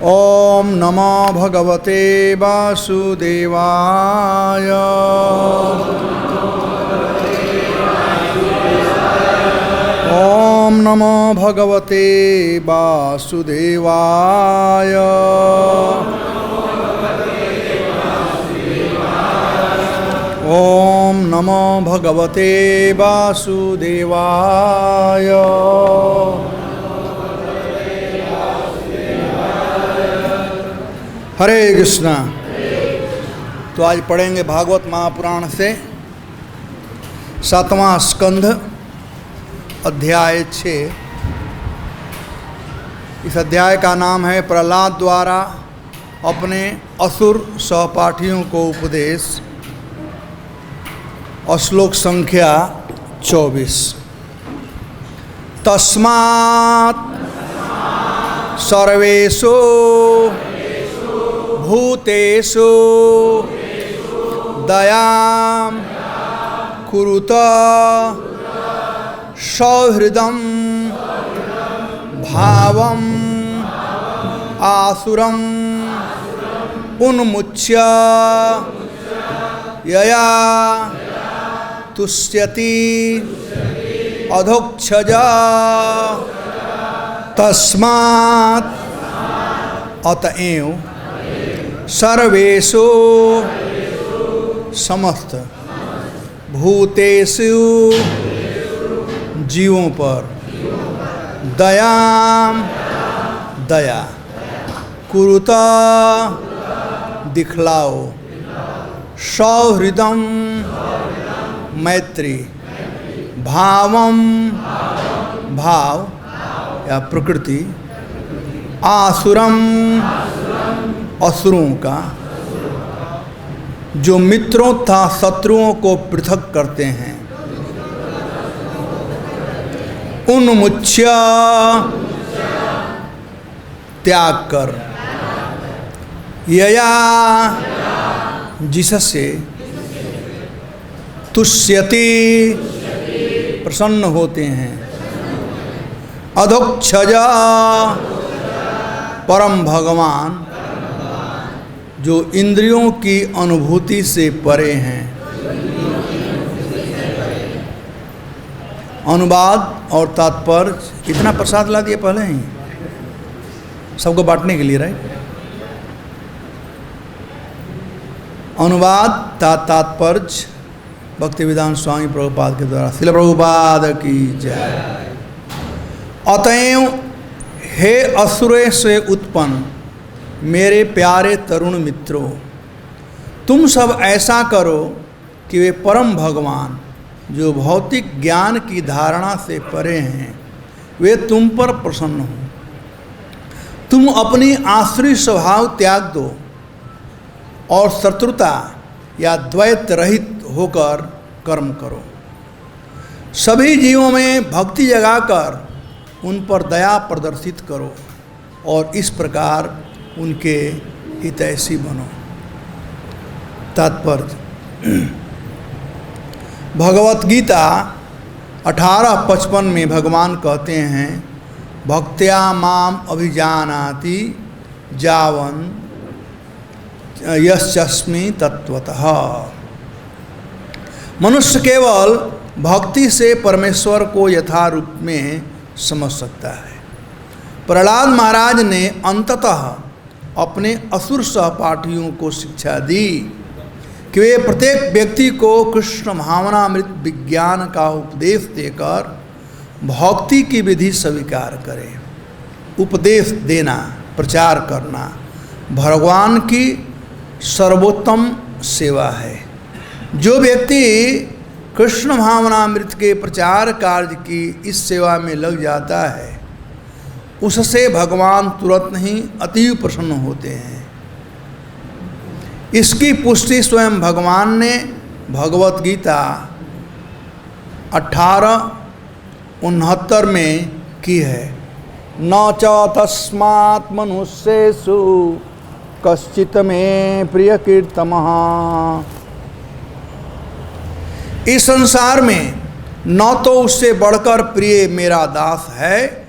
ओम नमो भगवते वासुदेवाय। ओम नमो भगवते वासुदेवाय। ओम नमो भगवते वासुदेवाय। हरे कृष्णा। तो आज पढ़ेंगे भागवत महापुराण से 7वां स्कंध अध्याय 6। इस अध्याय का नाम है प्रहलाद द्वारा अपने असुर सहपाठियों को उपदेश। और श्लोक संख्या 24। तस्मात् सर्वेषु भूतेषु दयां कुरुत सौहृदं भावम् आसुरम् उन्मुच्य यया तुष्यति अधोक्षजा। तस्मात् अतएव सर्वेषु समस्त भूतेषु जीवों पर दया कुरुत दिखलाओ, सौहृदं मैत्री, भावम भाव या प्रकृति, आसुरम असुरों का, जो मित्रों तथा शत्रुओं को पृथक करते हैं। उन्मुच्य त्याग कर, यया जिससे तुष्यति प्रसन्न होते हैं, अधोक्षजा परम भगवान जो इंद्रियों की अनुभूति से परे हैं। अनुवाद और तात्पर्य। इतना प्रसाद ला दिया पहले ही सबको बांटने के लिए, राइट। अनुवाद तात्पर्य भक्तिवेदांत स्वामी प्रभुपाद के द्वारा। श्रील प्रभुपाद की जय। अतएव हे असुरों से उत्पन्न मेरे प्यारे तरुण मित्रों, तुम सब ऐसा करो कि वे परम भगवान जो भौतिक ज्ञान की धारणा से परे हैं, वे तुम पर प्रसन्न हो। तुम अपनी आश्रित स्वभाव त्याग दो और शत्रुता या द्वैत रहित होकर कर्म करो। सभी जीवों में भक्ति जगाकर उन पर दया प्रदर्शित करो और इस प्रकार उनके हितैषी बनो। तात्पर्य। भगवत गीता 18:55 में भगवान कहते हैं, भक्त्या माम अभिजानाति जावन यश्चस्मि तत्वतः। मनुष्य केवल भक्ति से परमेश्वर को यथारूप में समझ सकता है। प्रहलाद महाराज ने अंततः अपने असुर सहपाठियों को शिक्षा दी कि वे प्रत्येक व्यक्ति को कृष्ण भावनामृत विज्ञान का उपदेश देकर भक्ति की विधि स्वीकार करें। उपदेश देना, प्रचार करना भगवान की सर्वोत्तम सेवा है। जो व्यक्ति कृष्ण भावनामृत के प्रचार कार्य की इस सेवा में लग जाता है, उससे भगवान तुरंत ही अतीव प्रसन्न होते हैं। इसकी पुष्टि स्वयं भगवान ने भगवत गीता 18:69 में की है। न च तस्मात् मनुष्येषु कश्चित् मे प्रिय कीर्तमः। इस संसार में न तो उससे बढ़कर प्रिय मेरा दास है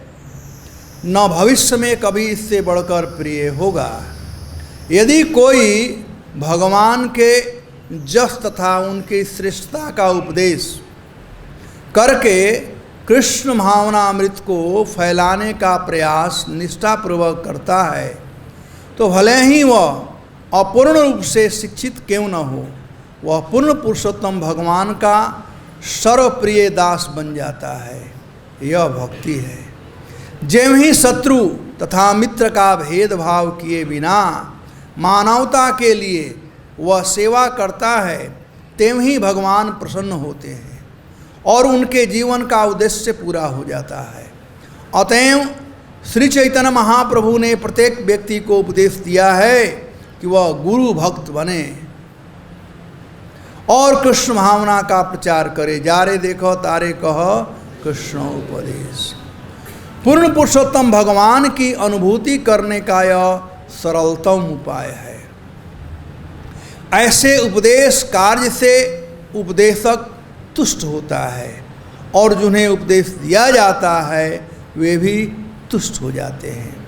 न भविष्य में कभी इससे बढ़कर प्रिय होगा। यदि कोई भगवान के जस तथा उनकी श्रेष्ठता का उपदेश करके कृष्ण भावनामृत को फैलाने का प्रयास निष्ठापूर्वक करता है, तो भले ही वह अपूर्ण रूप से शिक्षित क्यों न हो, वह पूर्ण पुरुषोत्तम भगवान का सर्वप्रिय दास बन जाता है। यह भक्ति है। ज्यों ही शत्रु तथा मित्र का भेदभाव किए बिना मानवता के लिए वह सेवा करता है, त्यों ही भगवान प्रसन्न होते हैं और उनके जीवन का उद्देश्य पूरा हो जाता है। अतएव श्री चैतन्य महाप्रभु ने प्रत्येक व्यक्ति को उपदेश दिया है कि वह गुरु भक्त बने और कृष्ण भावना का प्रचार करे। जारे देखो तारे कह कृष्ण उपदेश। पूर्ण पुरुषोत्तम भगवान की अनुभूति करने का यह सरलतम उपाय है। ऐसे उपदेश कार्य से उपदेशक तुष्ट होता है और जिन्हें उपदेश दिया जाता है वे भी तुष्ट हो जाते हैं।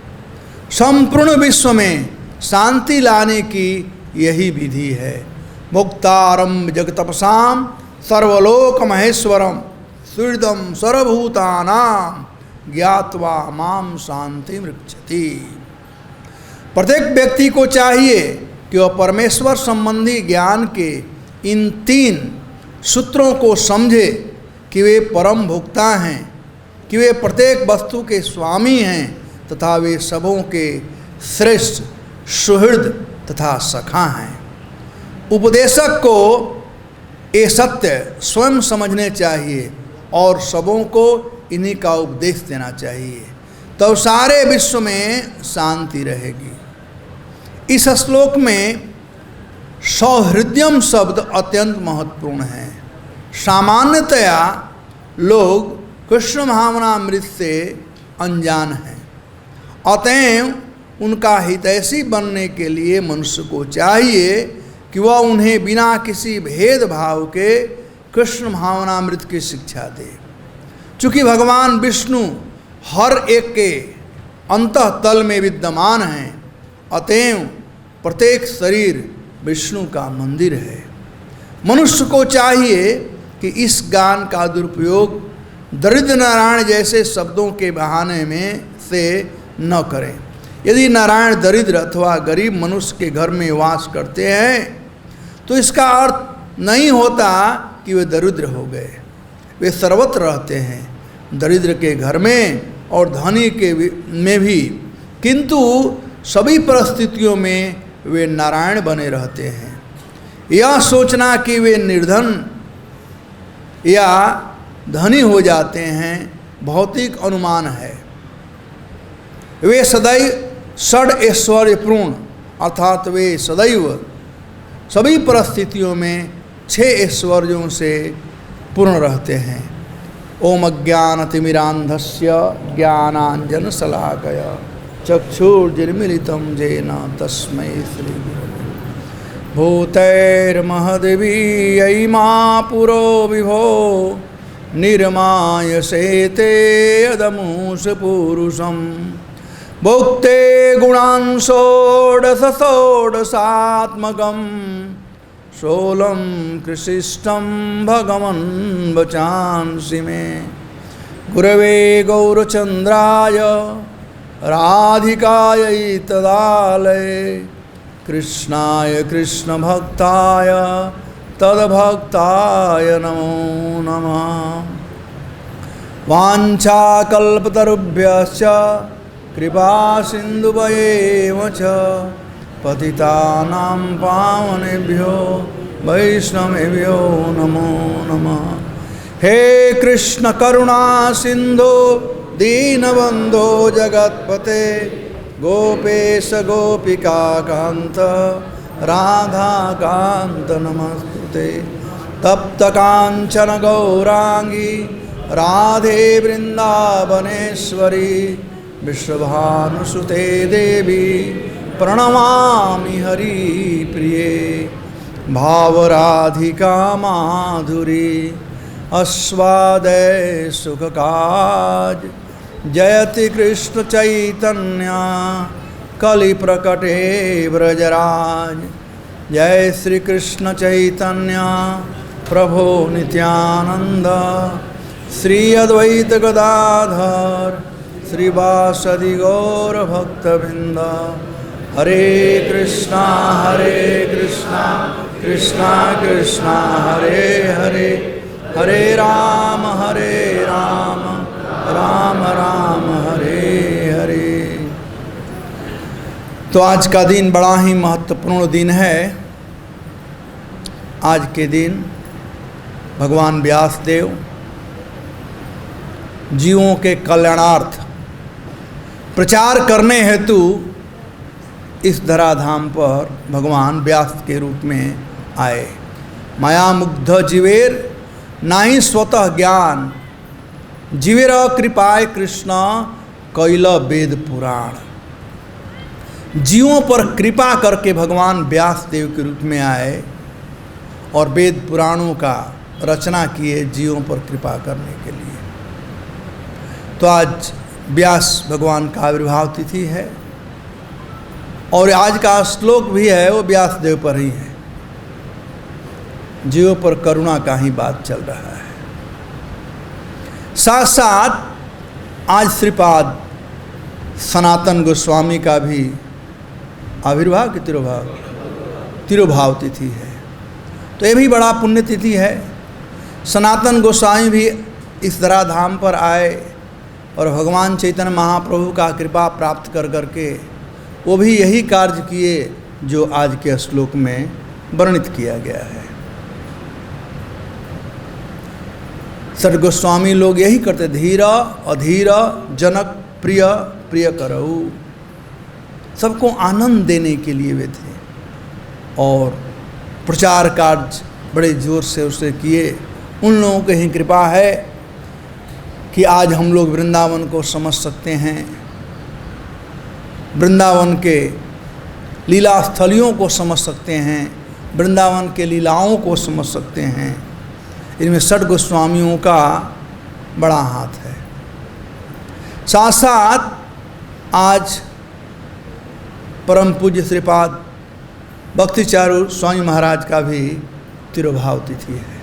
संपूर्ण विश्व में शांति लाने की यही विधि है। मुक्तारम जगतपसाम सर्वलोक महेश्वरम सुहृदम सर्वभूतानाम ज्ञात्वा माम शांति मृक्षति। प्रत्येक व्यक्ति को चाहिए कि वह परमेश्वर संबंधी ज्ञान के इन 3 सूत्रों को समझे कि वे परम भोक्ता हैं, कि वे प्रत्येक वस्तु के स्वामी हैं तथा वे सबों के श्रेष्ठ सुहृद तथा सखा हैं। उपदेशक को ये सत्य स्वयं समझने चाहिए और सबों को इन्हीं का उपदेश देना चाहिए, तब सारे विश्व में शांति रहेगी। इस श्लोक में सौहृदयम शब्द अत्यंत महत्वपूर्ण है। सामान्यतया लोग कृष्ण भावनामृत से अनजान हैं, अतएव उनका हितैषी बनने के लिए मनुष्य को चाहिए कि वह उन्हें बिना किसी भेदभाव के कृष्ण भावनामृत की शिक्षा दे। चूँकि भगवान विष्णु हर एक के अंतःतल में विद्यमान हैं, अतएव प्रत्येक शरीर विष्णु का मंदिर है। मनुष्य को चाहिए कि इस ज्ञान का दुरुपयोग दरिद्र नारायण जैसे शब्दों के बहाने में से न करें। यदि नारायण दरिद्र अथवा गरीब मनुष्य के घर में वास करते हैं तो इसका अर्थ नहीं होता कि वे दरिद्र हो गए। वे सर्वत्र रहते हैं, दरिद्र के घर में और धनी के में भी, किंतु सभी परिस्थितियों में वे नारायण बने रहते हैं। यह सोचना कि वे निर्धन या धनी हो जाते हैं भौतिक अनुमान है। वे सदैव षड ऐश्वर्यपूर्ण अर्थात वे सदैव सभी परिस्थितियों में 6 ऐश्वर्यों से पूर्ण रहते हैं। ओम अज्ञानतिमिरान्धस्य ज्ञानाञ्जन शलाकया चक्षुर्जिन्मीलितं येन तस्मै श्री भूतैर्महद्वीयै मा पुरो विभो निर्मायसेते यदमुष पुरुषं भुक्ते गुणान् षोडशात्मकं सोलं कृशिष्टं भगवन् वचांसि मे। गुरवे गौरचन्द्राय राधिकायै तदालये कृष्णाय कृष्णभक्ताय तद्भक्ताय नमो नमः। वाञ्छाकल्पतरुभ्यश्च कृपासिन्धुभ्येव च पतितानां पावनेभ्यो वैष्णवेभ्यो नमो नमः। हे कृष्ण करुणा सिन्धु दीनबन्धो जगत्पते गोपेश गोपिकाकान्त राधाकान्त नमस्ते। तप्त कांचन गौरांगी राधे वृंदावनेश्वरी विश्वभानुसुते देवी प्रणमामि हरिप्रिये। भावराधिका माधुरी अस्वादय सुखकाज जयति कृष्ण चैतन्य कलि प्रकटे ब्रजराज। जय श्री कृष्ण चैतन्य प्रभो नित्यानंद, श्री अद्वैत गदाधर श्रीवासदि गौर भक्तवृंद। हरे कृष्णा कृष्णा कृष्णा हरे हरे, हरे राम राम राम हरे हरे। तो आज का दिन बड़ा ही महत्वपूर्ण दिन है। आज के दिन भगवान व्यासदेव जीवों के कल्याणार्थ प्रचार करने हेतु इस धराधाम पर भगवान व्यास के रूप में आए। माया मुग्ध जीवेर नाही स्वतः ज्ञान, जीवेर कृपाय कृष्ण कैल वेद पुराण। जीवों पर कृपा करके भगवान व्यास देव के रूप में आए और वेद पुराणों का रचना किए जीवों पर कृपा करने के लिए। तो आज व्यास भगवान का आविर्भाव तिथि है और आज का श्लोक भी है वो व्यास देव पर ही है। जीवों पर करुणा का ही बात चल रहा है। साथ साथ आज श्रीपाद सनातन गोस्वामी का भी आविर्भाव की तिरुभाव तिथि है। तो ये भी बड़ा पुण्य तिथि है। सनातन गोस्वामी भी इस धराधाम पर आए और भगवान चैतन्य महाप्रभु का कृपा प्राप्त कर करके वो भी यही कार्य किए जो आज के श्लोक में वर्णित किया गया है। सर गोस्वामी लोग यही करते, धीरा अधीरा जनक प्रिय प्रिय करऊ। सबको आनंद देने के लिए वे थे और प्रचार कार्य बड़े जोर से उसे किए। उन लोगों की ही कृपा है कि आज हम लोग वृंदावन को समझ सकते हैं, वृंदावन के लीला स्थलियों को समझ सकते हैं, वृंदावन के लीलाओं को समझ सकते हैं। इनमें षट गोस्वामियों का बड़ा हाथ है। साथ साथ आज परम पूज्य श्रीपाद भक्तिचारू स्वामी महाराज का भी तिरुभाव तिथि है।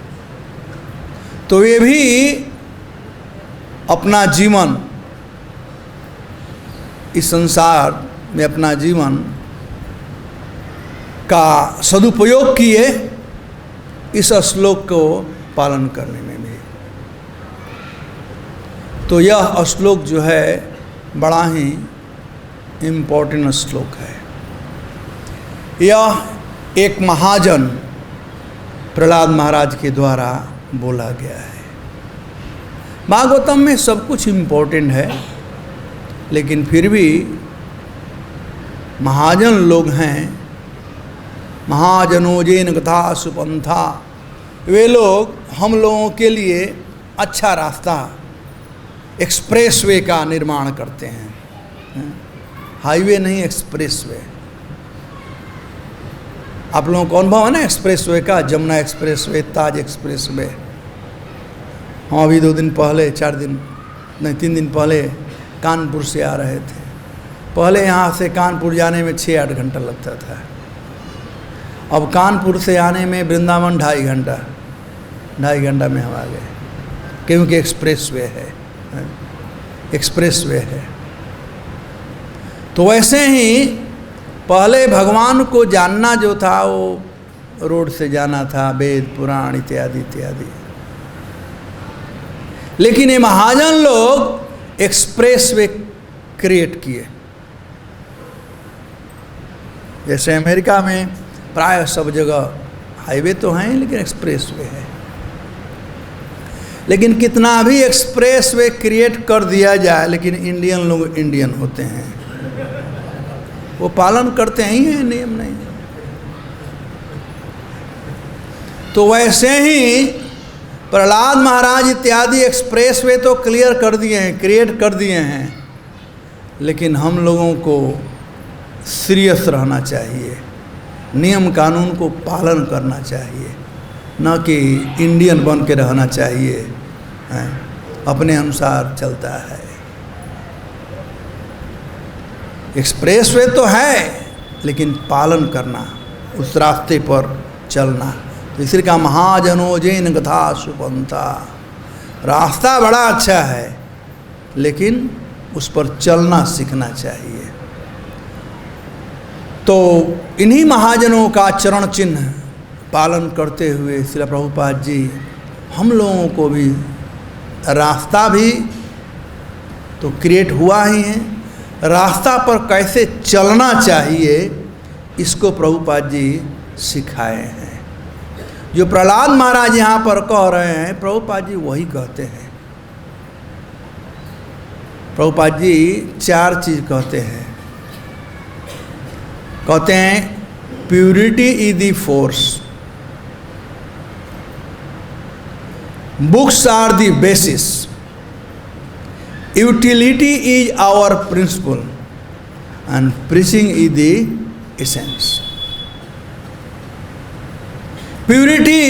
तो वे भी अपना जीवन इस संसार में अपना जीवन का सदुपयोग किए इस श्लोक को पालन करने में भी। तो यह श्लोक जो है बड़ा ही इम्पोर्टेंट श्लोक है। यह एक महाजन प्रहलाद महाराज के द्वारा बोला गया है। भागवतम में सब कुछ इम्पोर्टेंट है, लेकिन फिर भी महाजन लोग हैं, महाजनोजेन कथा सुपंथा, वे लोग हम लोगों के लिए अच्छा रास्ता एक्सप्रेसवे का निर्माण करते हैं। हाईवे नहीं, एक्सप्रेसवे। आप लोगों को अनुभव है ना एक्सप्रेसवे का? जमुना एक्सप्रेसवे, ताज एक्सप्रेसवे। हम अभी 2 दिन पहले 3 दिन पहले कानपुर से आ रहे थे। पहले यहाँ से कानपुर जाने में 6-8 घंटा लगता था। अब कानपुर से आने में वृंदावन 2.5 घंटा में हम आ गए, क्योंकि एक्सप्रेसवे है, एक्सप्रेसवे है। तो वैसे ही पहले भगवान को जानना जो था वो रोड से जाना था, वेद पुराण इत्यादि इत्यादि। लेकिन ये महाजन लोग एक्सप्रेसवे क्रिएट किए। जैसे अमेरिका में प्राय सब जगह हाईवे तो हैं, लेकिन एक्सप्रेसवे है। लेकिन कितना भी एक्सप्रेसवे क्रिएट कर दिया जाए, लेकिन इंडियन लोग इंडियन होते हैं, वो पालन करते ही हैं, नियम नहीं। तो वैसे ही प्रहलाद महाराज इत्यादि एक्सप्रेसवे तो क्लियर कर दिए हैं, क्रिएट कर दिए हैं, लेकिन हम लोगों को सीरियस रहना चाहिए, नियम कानून को पालन करना चाहिए, न कि इंडियन बन के रहना चाहिए, अपने अनुसार चलता है। एक्सप्रेसवे तो है, लेकिन पालन करना, उस रास्ते पर चलना। तो इसलिए कहा महाजनो जैन कथा सुपंथा, रास्ता बड़ा अच्छा है लेकिन उस पर चलना सीखना चाहिए। तो इन्हीं महाजनों का चरण चिन्ह पालन करते हुए श्रील प्रभुपाद जी हम लोगों को भी रास्ता भी तो क्रिएट हुआ ही है, रास्ता पर कैसे चलना चाहिए इसको प्रभुपाद जी सिखाए हैं। जो प्रहलाद महाराज यहाँ पर कह रहे हैं, प्रभुपाद जी वही कहते हैं। प्रभुपाद जी 4 चीज़ कहते हैं। कहते हैं purity is the force, books are the basis, utility is our principle and preaching is the essence. Purity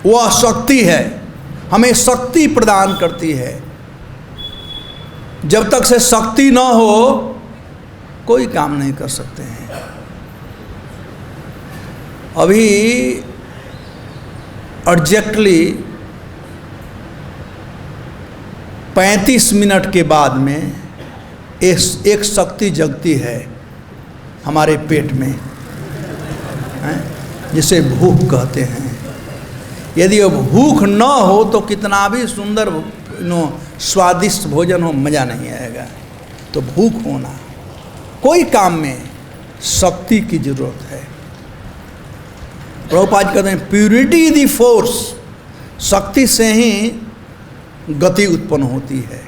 वह शक्ति है, हमें शक्ति प्रदान करती है। जब तक से शक्ति न हो कोई काम नहीं कर सकते हैं। अभी एग्जैक्टली 35 मिनट के बाद में एक शक्ति जगती है हमारे पेट में, जिसे भूख कहते हैं। यदि अब भूख न हो तो कितना भी सुंदर स्वादिष्ट भोजन हो, मज़ा नहीं आएगा। तो भूख होना, कोई काम में शक्ति की जरूरत है। प्रभुपाद कहते हैं प्यूरिटी द फोर्स, शक्ति से ही गति उत्पन्न होती है,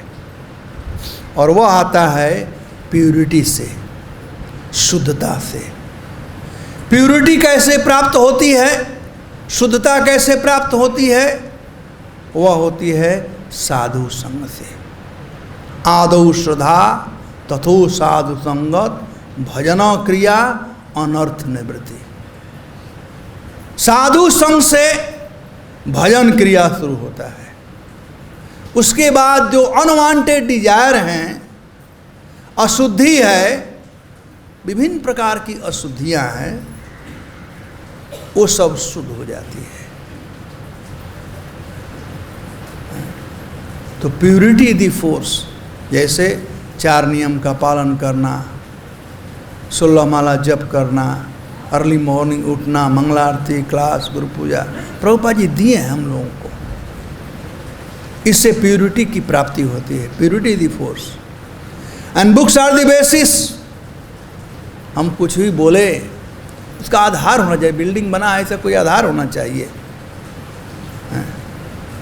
और वह आता है प्यूरिटी से, शुद्धता से। प्यूरिटी कैसे प्राप्त होती है, शुद्धता कैसे प्राप्त होती है? वह होती है साधु संग से। आदौ श्रद्धा तथो साधु संगत, भजन क्रिया अनर्थ निवृत्ति। साधु संग से भजन क्रिया शुरू होता है। उसके बाद जो अनवांटेड डिजायर हैं, अशुद्धि है, विभिन्न प्रकार की अशुद्धियां हैं, वो सब शुद्ध हो जाती है। तो प्यूरिटी दी फोर्स, जैसे 4 नियम का पालन करना, 16 माला जप करना, अर्ली मॉर्निंग उठना, मंगलारती, क्लास, गुरु पूजा, प्रभुपाद जी दिए हैं हम लोगों को। इससे प्यूरिटी की प्राप्ति होती है। Purity the force and books are the basis. हम कुछ भी बोले उसका आधार होना चाहिए। बिल्डिंग बना है, ऐसा कोई आधार होना चाहिए।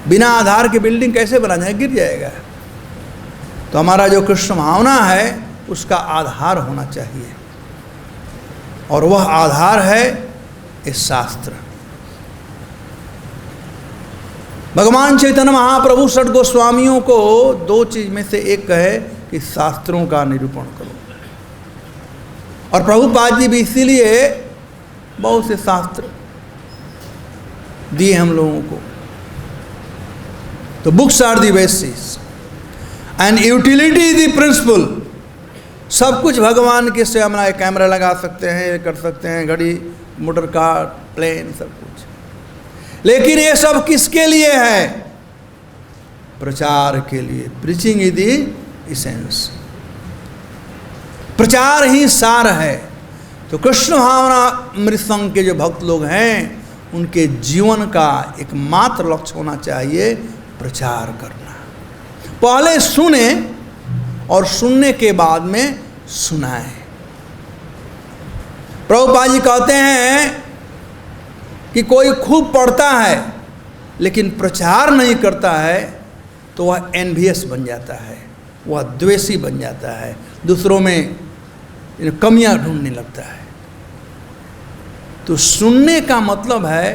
बिना आधार के बिल्डिंग कैसे बना जाए, गिर जाएगा। तो हमारा जो कृष्ण भावना है उसका आधार होना चाहिए, और वह आधार है इस शास्त्र। भगवान चैतन्य महाप्रभु षट गोस्वामियों को 2 चीज में से एक कहे कि शास्त्रों का निरूपण करो, और प्रभुपाद जी भी इसीलिए बहुत से शास्त्र दिए हम लोगों को। तो books are the basis and utility the principle. सब कुछ भगवान के से हम कैमरा लगा सकते हैं, कर सकते हैं, घड़ी, मोटर कार, प्लेन, सब कुछ। लेकिन ये सब किसके लिए है? प्रचार के लिए। Preaching is the essence. प्रचार ही सार है। तो कृष्ण भावना अमृत संघ के जो भक्त लोग हैं, उनके जीवन का एकमात्र लक्ष्य होना चाहिए प्रचार करना। पहले सुने और सुनने के बाद में सुनाए। प्रभुपाद जी कहते हैं कि कोई खूब पढ़ता है लेकिन प्रचार नहीं करता है तो वह एनवियस बन जाता है, वह द्वेषी बन जाता है, दूसरों में कमियां ढूंढने लगता है। तो सुनने का मतलब है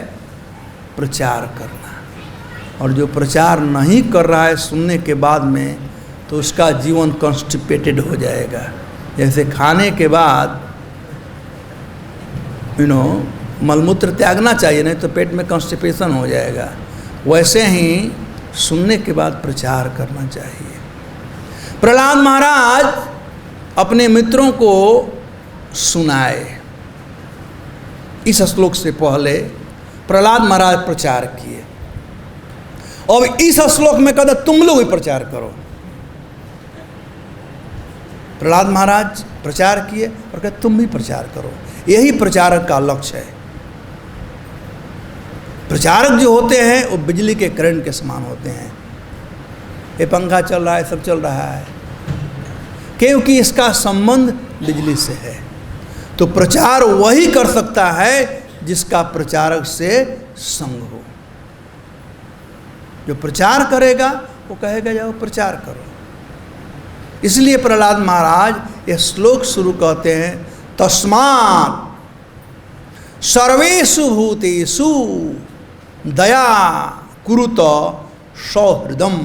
प्रचार करना, और जो प्रचार नहीं कर रहा है सुनने के बाद में, तो उसका जीवन कॉन्स्टिपेटेड हो जाएगा। जैसे खाने के बाद मलमूत्र त्यागना चाहिए, नहीं तो पेट में कॉन्स्टिपेशन हो जाएगा। वैसे ही सुनने के बाद प्रचार करना चाहिए। प्रहलाद महाराज अपने मित्रों को सुनाए। इस श्लोक से पहले प्रहलाद महाराज प्रचार किए, और इस श्लोक में कहते तुम लोग भी प्रचार करो। प्रहलाद महाराज प्रचार किए और कहते तुम भी प्रचार करो। यही प्रचारक का लक्ष्य है। प्रचारक जो होते हैं वो बिजली के करंट के समान होते हैं। ये पंखा चल रहा है, सब चल रहा है, क्योंकि इसका संबंध बिजली से है। तो प्रचार वही कर सकता है जिसका प्रचारक से संग हो। जो प्रचार करेगा वो कहेगा जाओ प्रचार करो। इसलिए प्रहलाद महाराज ये श्लोक शुरू कहते हैं, तस्मात् सर्वेषु भूतेषु दया कुरुत सौहृदम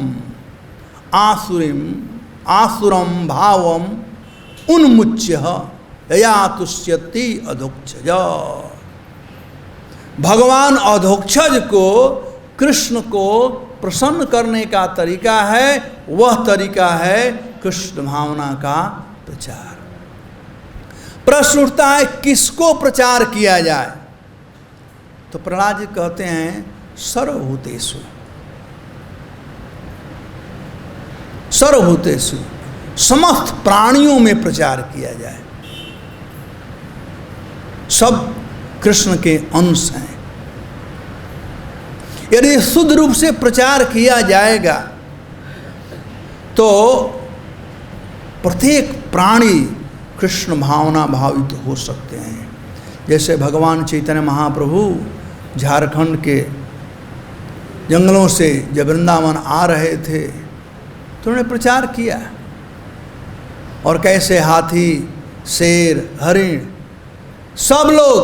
आसुरम भावम उन्मुच्य यया तुष्यति अधोक्षज। भगवान अधोक्षज को, कृष्ण को प्रसन्न करने का तरीका है, वह तरीका है कृष्ण भावना का प्रचार। प्रश्न उठता है किसको प्रचार किया जाए? तो प्रहलाद जी कहते हैं सर्वभूतेषु, सर्वभूतेषु, समस्त प्राणियों में प्रचार किया जाए। सब कृष्ण के अंश हैं। यदि शुद्ध रूप से प्रचार किया जाएगा तो प्रत्येक प्राणी कृष्ण भावना भावित हो सकते हैं। जैसे भगवान चैतन्य महाप्रभु झारखंड के जंगलों से जब वृंदावन आ रहे थे तो उन्होंने प्रचार किया, और कैसे हाथी, शेर, हरिण सब लोग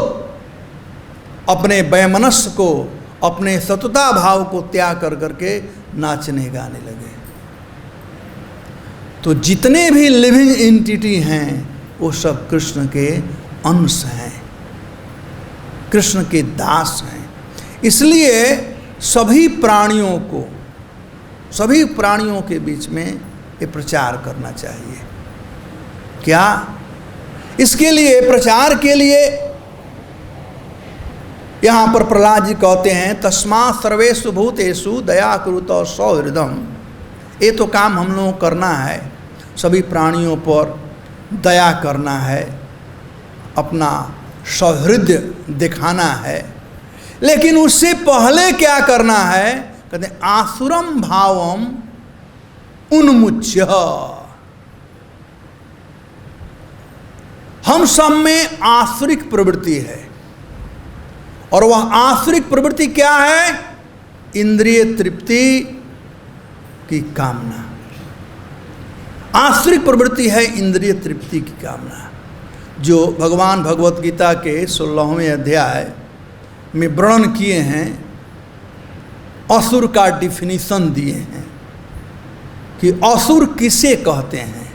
अपने वैमनस्य को, अपने सतता भाव को त्याग कर करके नाचने गाने लगे। तो जितने भी लिविंग एंटिटी हैं वो सब कृष्ण के अंश हैं, कृष्ण के दास हैं। इसलिए सभी प्राणियों को, सभी प्राणियों के बीच में ये प्रचार करना चाहिए। क्या? इसके लिए, प्रचार के लिए यहाँ पर प्रहलाद जी कहते हैं तस्मात् सर्वेषु भूतेषु दया कुरुत सौहृदम। ये तो काम हम लोगों को करना है, सभी प्राणियों पर दया करना है, अपना सौहृदय दिखाना है। लेकिन उससे पहले क्या करना है? कहते हैं आसुरम भावम उन्मुच्य। हम सब में आसुरिक प्रवृत्ति है, और वह आसुरिक प्रवृत्ति क्या है? इंद्रिय तृप्ति की कामना। आसुरिक प्रवृत्ति है इंद्रिय तृप्ति की कामना, जो भगवान भगवत गीता के 16वें अध्याय में वर्णन किए हैं। असुर का डिफिनीशन दिए हैं कि असुर किसे कहते हैं।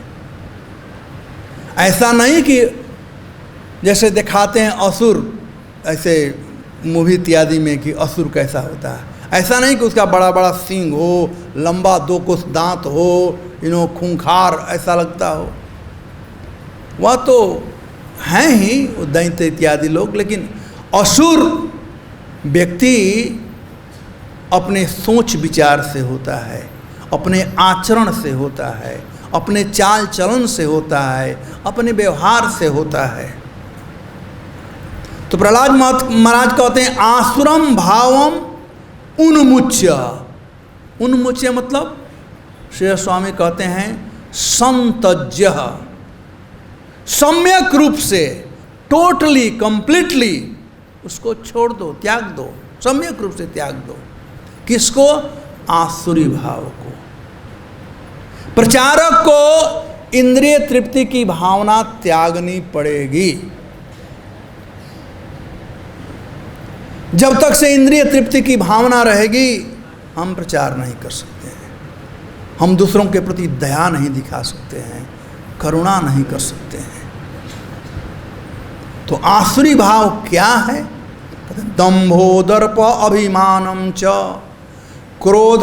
ऐसा नहीं कि जैसे दिखाते हैं असुर ऐसे मूवी इत्यादि में कि असुर कैसा होता है, ऐसा नहीं कि उसका बड़ा बड़ा सींग हो, लंबा 2 कोस दांत हो, खूंखार ऐसा लगता हो। वह तो हैं ही वो दैत्य इत्यादि लोग, लेकिन असुर व्यक्ति अपने सोच विचार से होता है, अपने आचरण से होता है, अपने चाल चलन से होता है, अपने व्यवहार से होता है। तो प्रहलाद महाराज कहते हैं आसुरम भावम उन्मुच्य। उन्मुच्य मतलब श्री स्वामी कहते हैं संतज्य, सम्यक रूप से, टोटली कंप्लीटली उसको छोड़ दो, त्याग दो, सम्यक रूप से त्याग दो। किसको? आसुरी भाव को। प्रचारक को इंद्रिय तृप्ति की भावना त्यागनी पड़ेगी। जब तक से इंद्रिय तृप्ति की भावना रहेगी हम प्रचार नहीं कर सकते हैं, हम दूसरों के प्रति दया नहीं दिखा सकते हैं, करुणा नहीं कर सकते हैं। तो आसुरी भाव क्या है? दंभो दर्प अभिमानम च क्रोध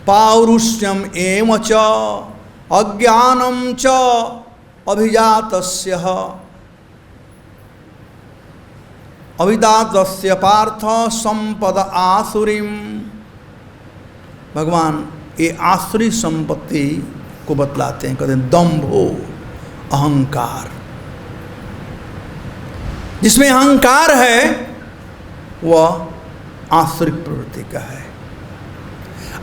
पौरुष्यम एवं च अज्ञानम च अभिजातस्य पार्थ संपद आसुरीम। भगवान ये आसुरी संपत्ति को बतलाते हैं, कहते हैं दंभो, अहंकार। जिसमें अहंकार है वह आसुरिक प्रवृत्ति का है।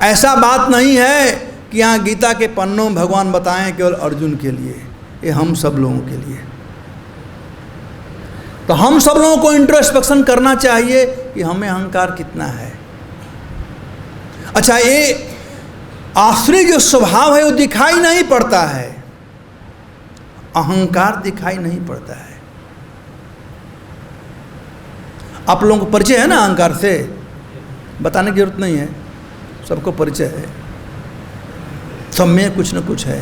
ऐसा बात नहीं है कि यहाँ गीता के पन्नों में भगवान बताएं केवल अर्जुन के लिए, ये हम सब लोगों के लिए। तो हम सब लोगों को इंट्रोस्पेक्शन करना चाहिए कि हमें अहंकार कितना है। अच्छा, ये आसुरी जो स्वभाव है वो दिखाई नहीं पड़ता है, अहंकार दिखाई नहीं पड़ता है। आप लोगों को परिचय है ना अहंकार से, बताने की जरूरत नहीं है, सबको परिचय है, सब में कुछ न कुछ है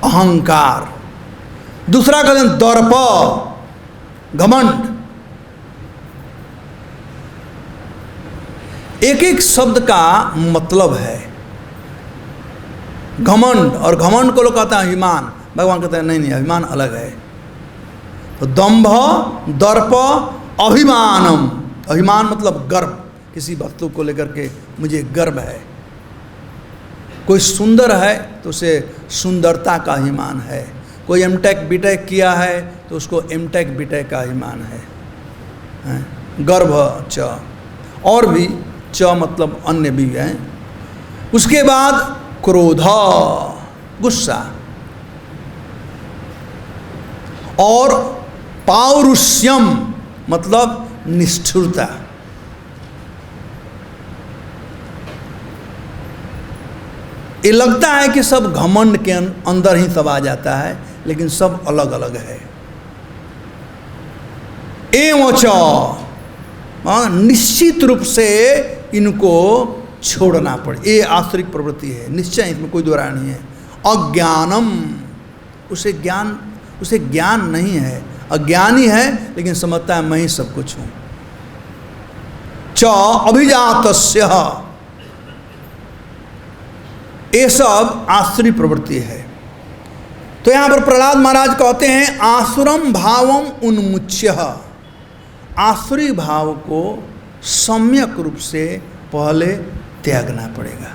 अहंकार। दूसरा कहते हैं दर्प, घमंड। एक एक शब्द का मतलब है। घमंड, और घमंड को लोग कहते हैं अभिमान। भगवान कहते हैं नहीं नहीं, अभिमान अलग है। तो दंभ, दर्प, अभिमानम। अभिमान मतलब गर्व, किसी वस्तु को लेकर के मुझे गर्व है। कोई सुंदर है तो उसे सुंदरता का अभिमान है। कोई एमटेक बीटेक किया है तो उसको एमटेक बीटेक का अभिमान है। गर्भ च, और भी च मतलब अन्य भी है। उसके बाद क्रोध, गुस्सा, और पौरुष्यम मतलब निष्ठुरता। ये लगता है कि सब घमंड के अंदर ही सब आ जाता है, लेकिन सब अलग अलग है। एवं च, निश्चित रूप से इनको छोड़ना पड़े। ये आश्रित प्रवृत्ति है, निश्चय, इसमें कोई दो राय नहीं है। अज्ञानम, उसे ज्ञान नहीं है, अज्ञानी है लेकिन समझता है मैं ही सब कुछ हूं। च अभिजातस्य, ये सब आसुरी प्रवृत्ति है। तो यहां पर प्रहलाद महाराज कहते हैं आसुरम भावम उन्मुच्य। आसुरी भाव को सम्यक रूप से पहले त्यागना पड़ेगा।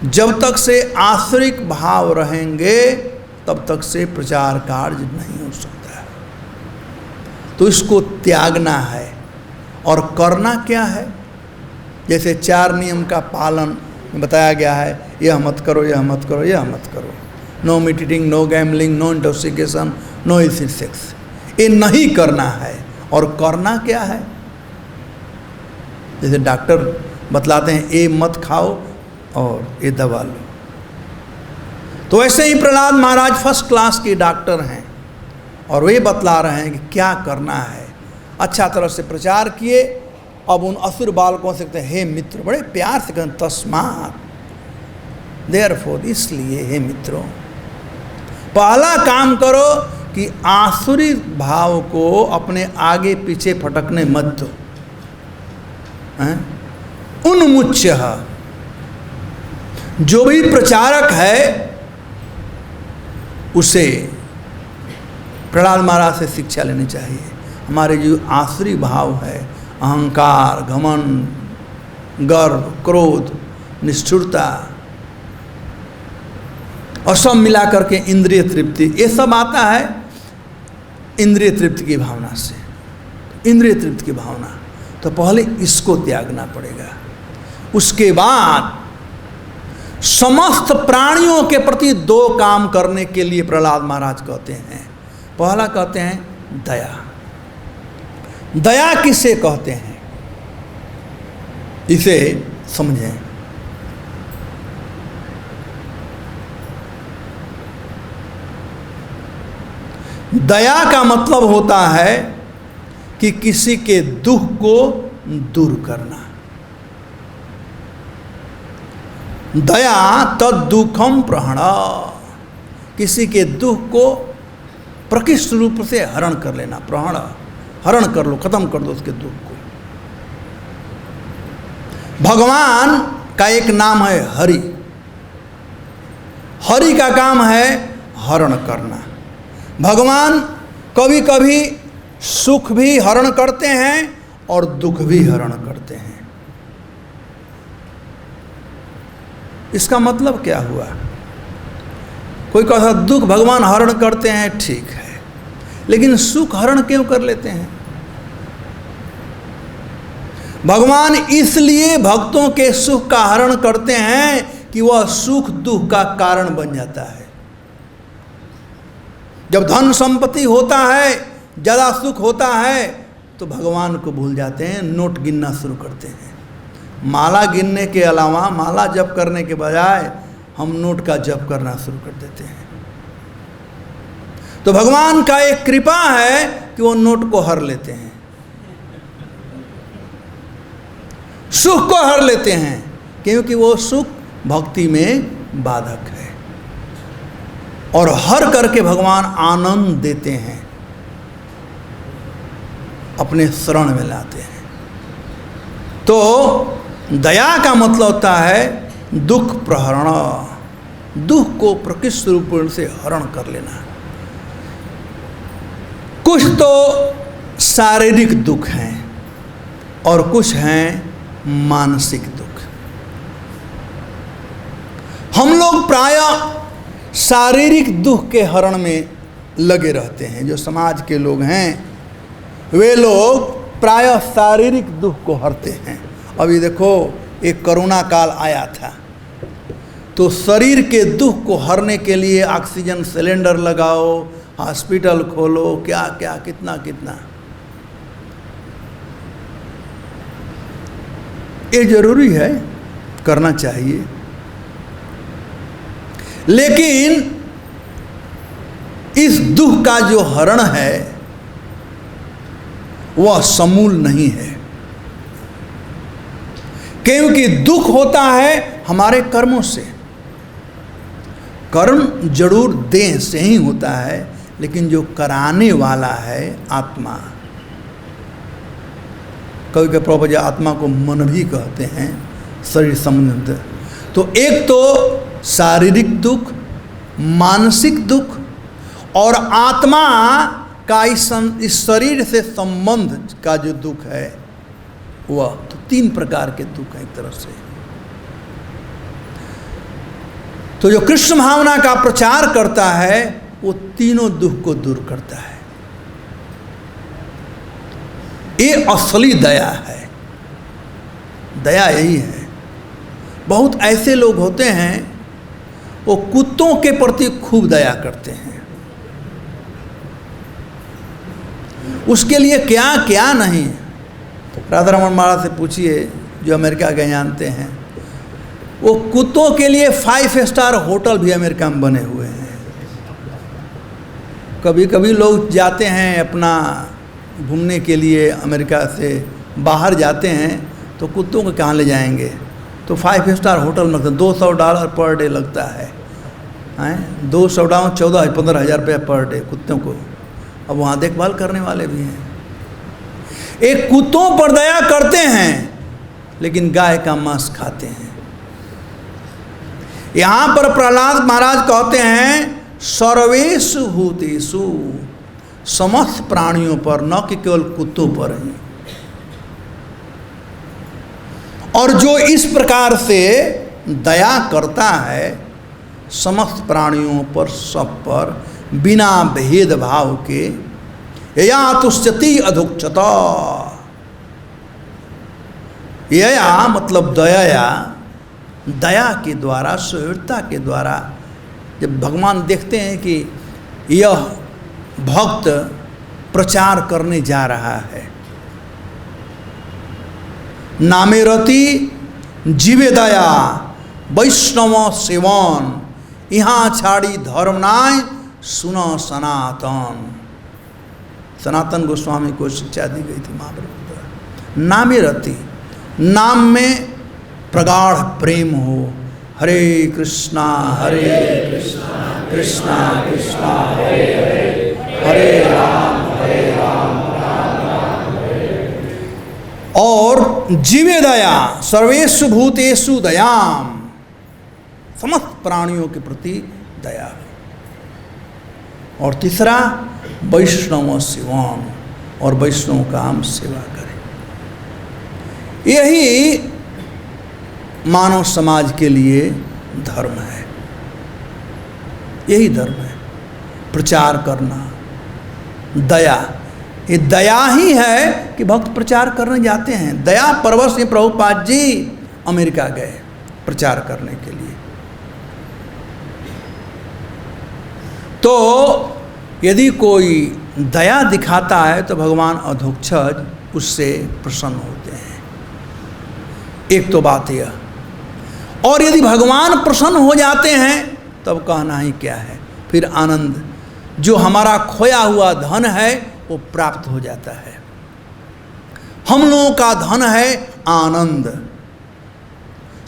जब तक से आसुरिक भाव रहेंगे तब तक से प्रचार कार्य नहीं हो सकता। तो इसको त्यागना है। और करना क्या है? जैसे 4 नियम का पालन बताया गया है, यह मत करो, यह मत करो, यह मत करो। No meat eating, no gambling, no intoxication, no illicit sex. ये नहीं करना है। और करना क्या है? जैसे डॉक्टर बतलाते हैं ये मत खाओ और ये दवा लो। तो ऐसे ही प्रहलाद महाराज फर्स्ट क्लास के डॉक्टर हैं और वे बतला रहे हैं कि क्या करना है। अच्छा तरह से प्रचार किए। अब उन असुर बालकों से कहते हैं हे मित्र, बड़े प्यार से कहते तस्मात्, देयरफॉर, इसलिए हे मित्रों, पहला काम करो कि आसुरी भाव को अपने आगे पीछे फटकने मत दो। उन्मुच्य, जो भी प्रचारक है उसे प्रहलाद महाराज से शिक्षा लेनी चाहिए। हमारे जो आसुरी भाव है, अहंकार, घमंड, गर्व, क्रोध, निष्ठुरता और सब मिला करके इंद्रिय तृप्ति, ये सब आता है इंद्रिय तृप्ति की भावना से। इंद्रिय तृप्ति की भावना, तो पहले इसको त्यागना पड़ेगा। उसके बाद समस्त प्राणियों के प्रति 2 काम करने के लिए प्रहलाद महाराज कहते हैं। पहला कहते हैं दया। दया किसे कहते हैं इसे समझें। दया का मतलब होता है कि किसी के दुख को दूर करना। दया तद दुखम प्रहण, किसी के दुख को प्रकृष्ट रूप से हरण कर लेना। प्रहण, हरण कर लो, खत्म कर दो उसके दुख को। भगवान का एक नाम है हरि। हरि का काम है हरण करना। भगवान कभी कभी सुख भी हरण करते हैं और दुख भी हरण करते हैं। इसका मतलब क्या हुआ? कोई कहता दुख भगवान हरण करते हैं, ठीक है, लेकिन सुख हरण क्यों कर लेते हैं? भगवान इसलिए भक्तों के सुख का हरण करते हैं कि वह सुख दुख का कारण बन जाता है। जब धन संपत्ति होता है, ज़्यादा सुख होता है, तो भगवान को भूल जाते हैं, नोट गिनना शुरू करते हैं। माला गिनने के अलावा, माला जप करने के बजाय हम नोट का जप करना शुरू कर देते हैं। तो भगवान का एक कृपा है कि वो नोट को हर लेते हैं, सुख को हर लेते हैं, क्योंकि वो सुख भक्ति में बाधक है। और हर करके भगवान आनंद देते हैं, अपने शरण में लाते हैं। तो दया का मतलब होता है दुख प्रहरण, दुख को प्रकृष्ट रूप से हरण कर लेना। कुछ तो शारीरिक दुख हैं और कुछ हैं मानसिक दुख। हम लोग प्रायः शारीरिक दुख के हरण में लगे रहते हैं। जो समाज के लोग हैं वे लोग प्रायः शारीरिक दुख को हरते हैं। अभी देखो, एक कोरोना काल आया था, तो शरीर के दुख को हरने के लिए ऑक्सीजन सिलेंडर लगाओ, हॉस्पिटल खोलो, क्या क्या कितना कितना। ये जरूरी है, करना चाहिए, लेकिन इस दुख का जो हरण है वह समूल नहीं है, क्योंकि दुख होता है हमारे कर्मों से। कर्म जरूर देह से ही होता है, लेकिन जो कराने वाला है आत्मा। कभी कभी प्रभुपाद आत्मा को मन भी कहते हैं, शरीर संबंध। तो एक तो शारीरिक दुख, मानसिक दुख और आत्मा का इस शरीर से संबंध का जो दुख है वह, तो तीन प्रकार के दुख है एक तरह से। तो जो कृष्ण भावना का प्रचार करता है वो तीनों दुख को दूर करता है। ये असली दया है, दया यही है। बहुत ऐसे लोग होते हैं वो कुत्तों के प्रति खूब दया करते हैं, उसके लिए क्या क्या नहीं। राधा रमन महाराज से पूछिए, जो अमेरिका गए जानते हैं, वो कुत्तों के लिए 5 स्टार होटल भी अमेरिका में बने हुए हैं। कभी कभी लोग जाते हैं अपना घूमने के लिए, अमेरिका से बाहर जाते हैं, तो कुत्तों को कहाँ ले जाएंगे? तो 5 स्टार होटल में $200 पर डे लगता है। 200 14-15 रुपया पर डे कुत्तों को। अब वहाँ देखभाल करने वाले भी हैं। एक कुत्तों पर दया करते हैं, लेकिन गाय का मांस खाते हैं। यहाँ पर प्रहलाद महाराज कहते हैं सर्वेषु भूतेषु, समस्त प्राणियों पर, न कि केवल कुत्तों पर ही। और जो इस प्रकार से दया करता है समस्त प्राणियों पर, सब पर, बिना भेदभाव के, या तुष्यति अधुक्षता। यया मतलब दया, दया के द्वारा, सुहृदता के द्वारा। जब भगवान देखते हैं कि यह भक्त प्रचार करने जा रहा है, नामे रति जीवे दया वैष्णव सेवन, यहाँ छाड़ी धर्म नाय सुनो सनातन। सनातन गोस्वामी को शिक्षा दी गई थी महाप्रभु द्वारा। नामे रति, नाम में प्रगाढ़ प्रेम हो। हरे कृष्णा कृष्णा कृष्णा हरे हरे, हरे राम राम राम हरे। और जीवे दया, सर्वेषु भूतेषु दयाम, समस्त प्राणियों के प्रति दया। और तीसरा वैष्णव सेवाम, और वैष्णव का हम सेवा करें। यही मानव समाज के लिए धर्म है, यही धर्म है। प्रचार करना, दया, ये दया ही है कि भक्त प्रचार करने जाते हैं। दया परवश से प्रभुपाद जी अमेरिका गए प्रचार करने के लिए। तो यदि कोई दया दिखाता है तो भगवान अधोक्षज उससे प्रसन्न होते हैं। एक तो बात यह, और यदि भगवान प्रसन्न हो जाते हैं तब कहना ही क्या है, फिर आनंद, जो हमारा खोया हुआ धन है वो प्राप्त हो जाता है। हम लोगों का धन है आनंद,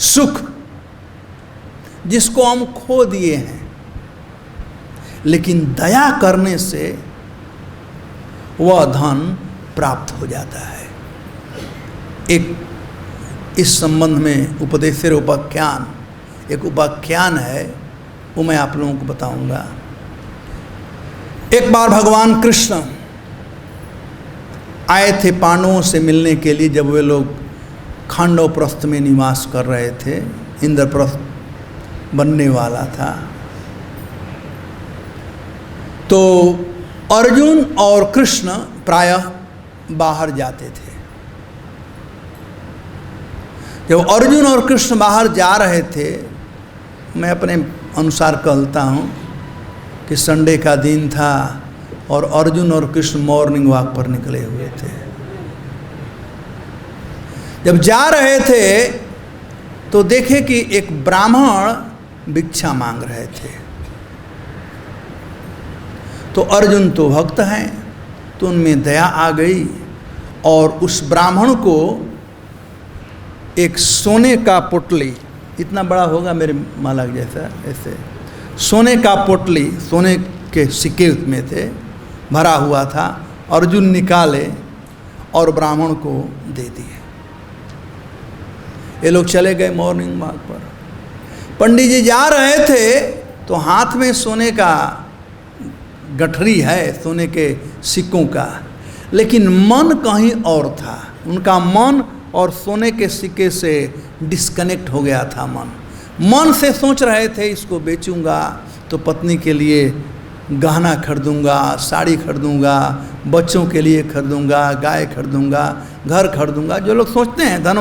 सुख, जिसको हम खो दिए हैं। लेकिन दया करने से वह धन प्राप्त हो जाता है। एक इस संबंध में उपदेशेर उपाख्यान, एक उपाख्यान है, वो मैं आप लोगों को बताऊंगा। एक बार भगवान कृष्ण आए थे पांडवों से मिलने के लिए, जब वे लोग खांडवप्रस्थ में निवास कर रहे थे, इंद्रप्रस्थ बनने वाला था। तो अर्जुन और कृष्ण प्रायः बाहर जाते थे। जब अर्जुन और कृष्ण बाहर जा रहे थे, मैं अपने अनुसार कहता हूँ कि संडे का दिन था और अर्जुन और कृष्ण मॉर्निंग वॉक पर निकले हुए थे। जब जा रहे थे तो देखे कि एक ब्राह्मण भिक्षा मांग रहे थे। तो अर्जुन तो भक्त हैं, तो उनमें दया आ गई और उस ब्राह्मण को एक सोने का पोटली, इतना बड़ा होगा मेरे माला जैसा, ऐसे सोने का पोटली, सोने के सिक्के में थे, भरा हुआ था। अर्जुन निकाले और ब्राह्मण को दे दिए। ये लोग चले गए मॉर्निंग वॉक पर। पंडित जी जा रहे थे तो हाथ में सोने का गठरी है, सोने के सिक्कों का, लेकिन मन कहीं और था। उनका मन और सोने के सिक्के से डिस्कनेक्ट हो गया था। मन से सोच रहे थे इसको बेचूंगा तो पत्नी के लिए गहना खरीदूंगा, साड़ी खरीदूंगा, बच्चों के लिए खरीदूंगा, गाय खरीदूंगा, घर खरीदूंगा। जो लोग सोचते हैं धन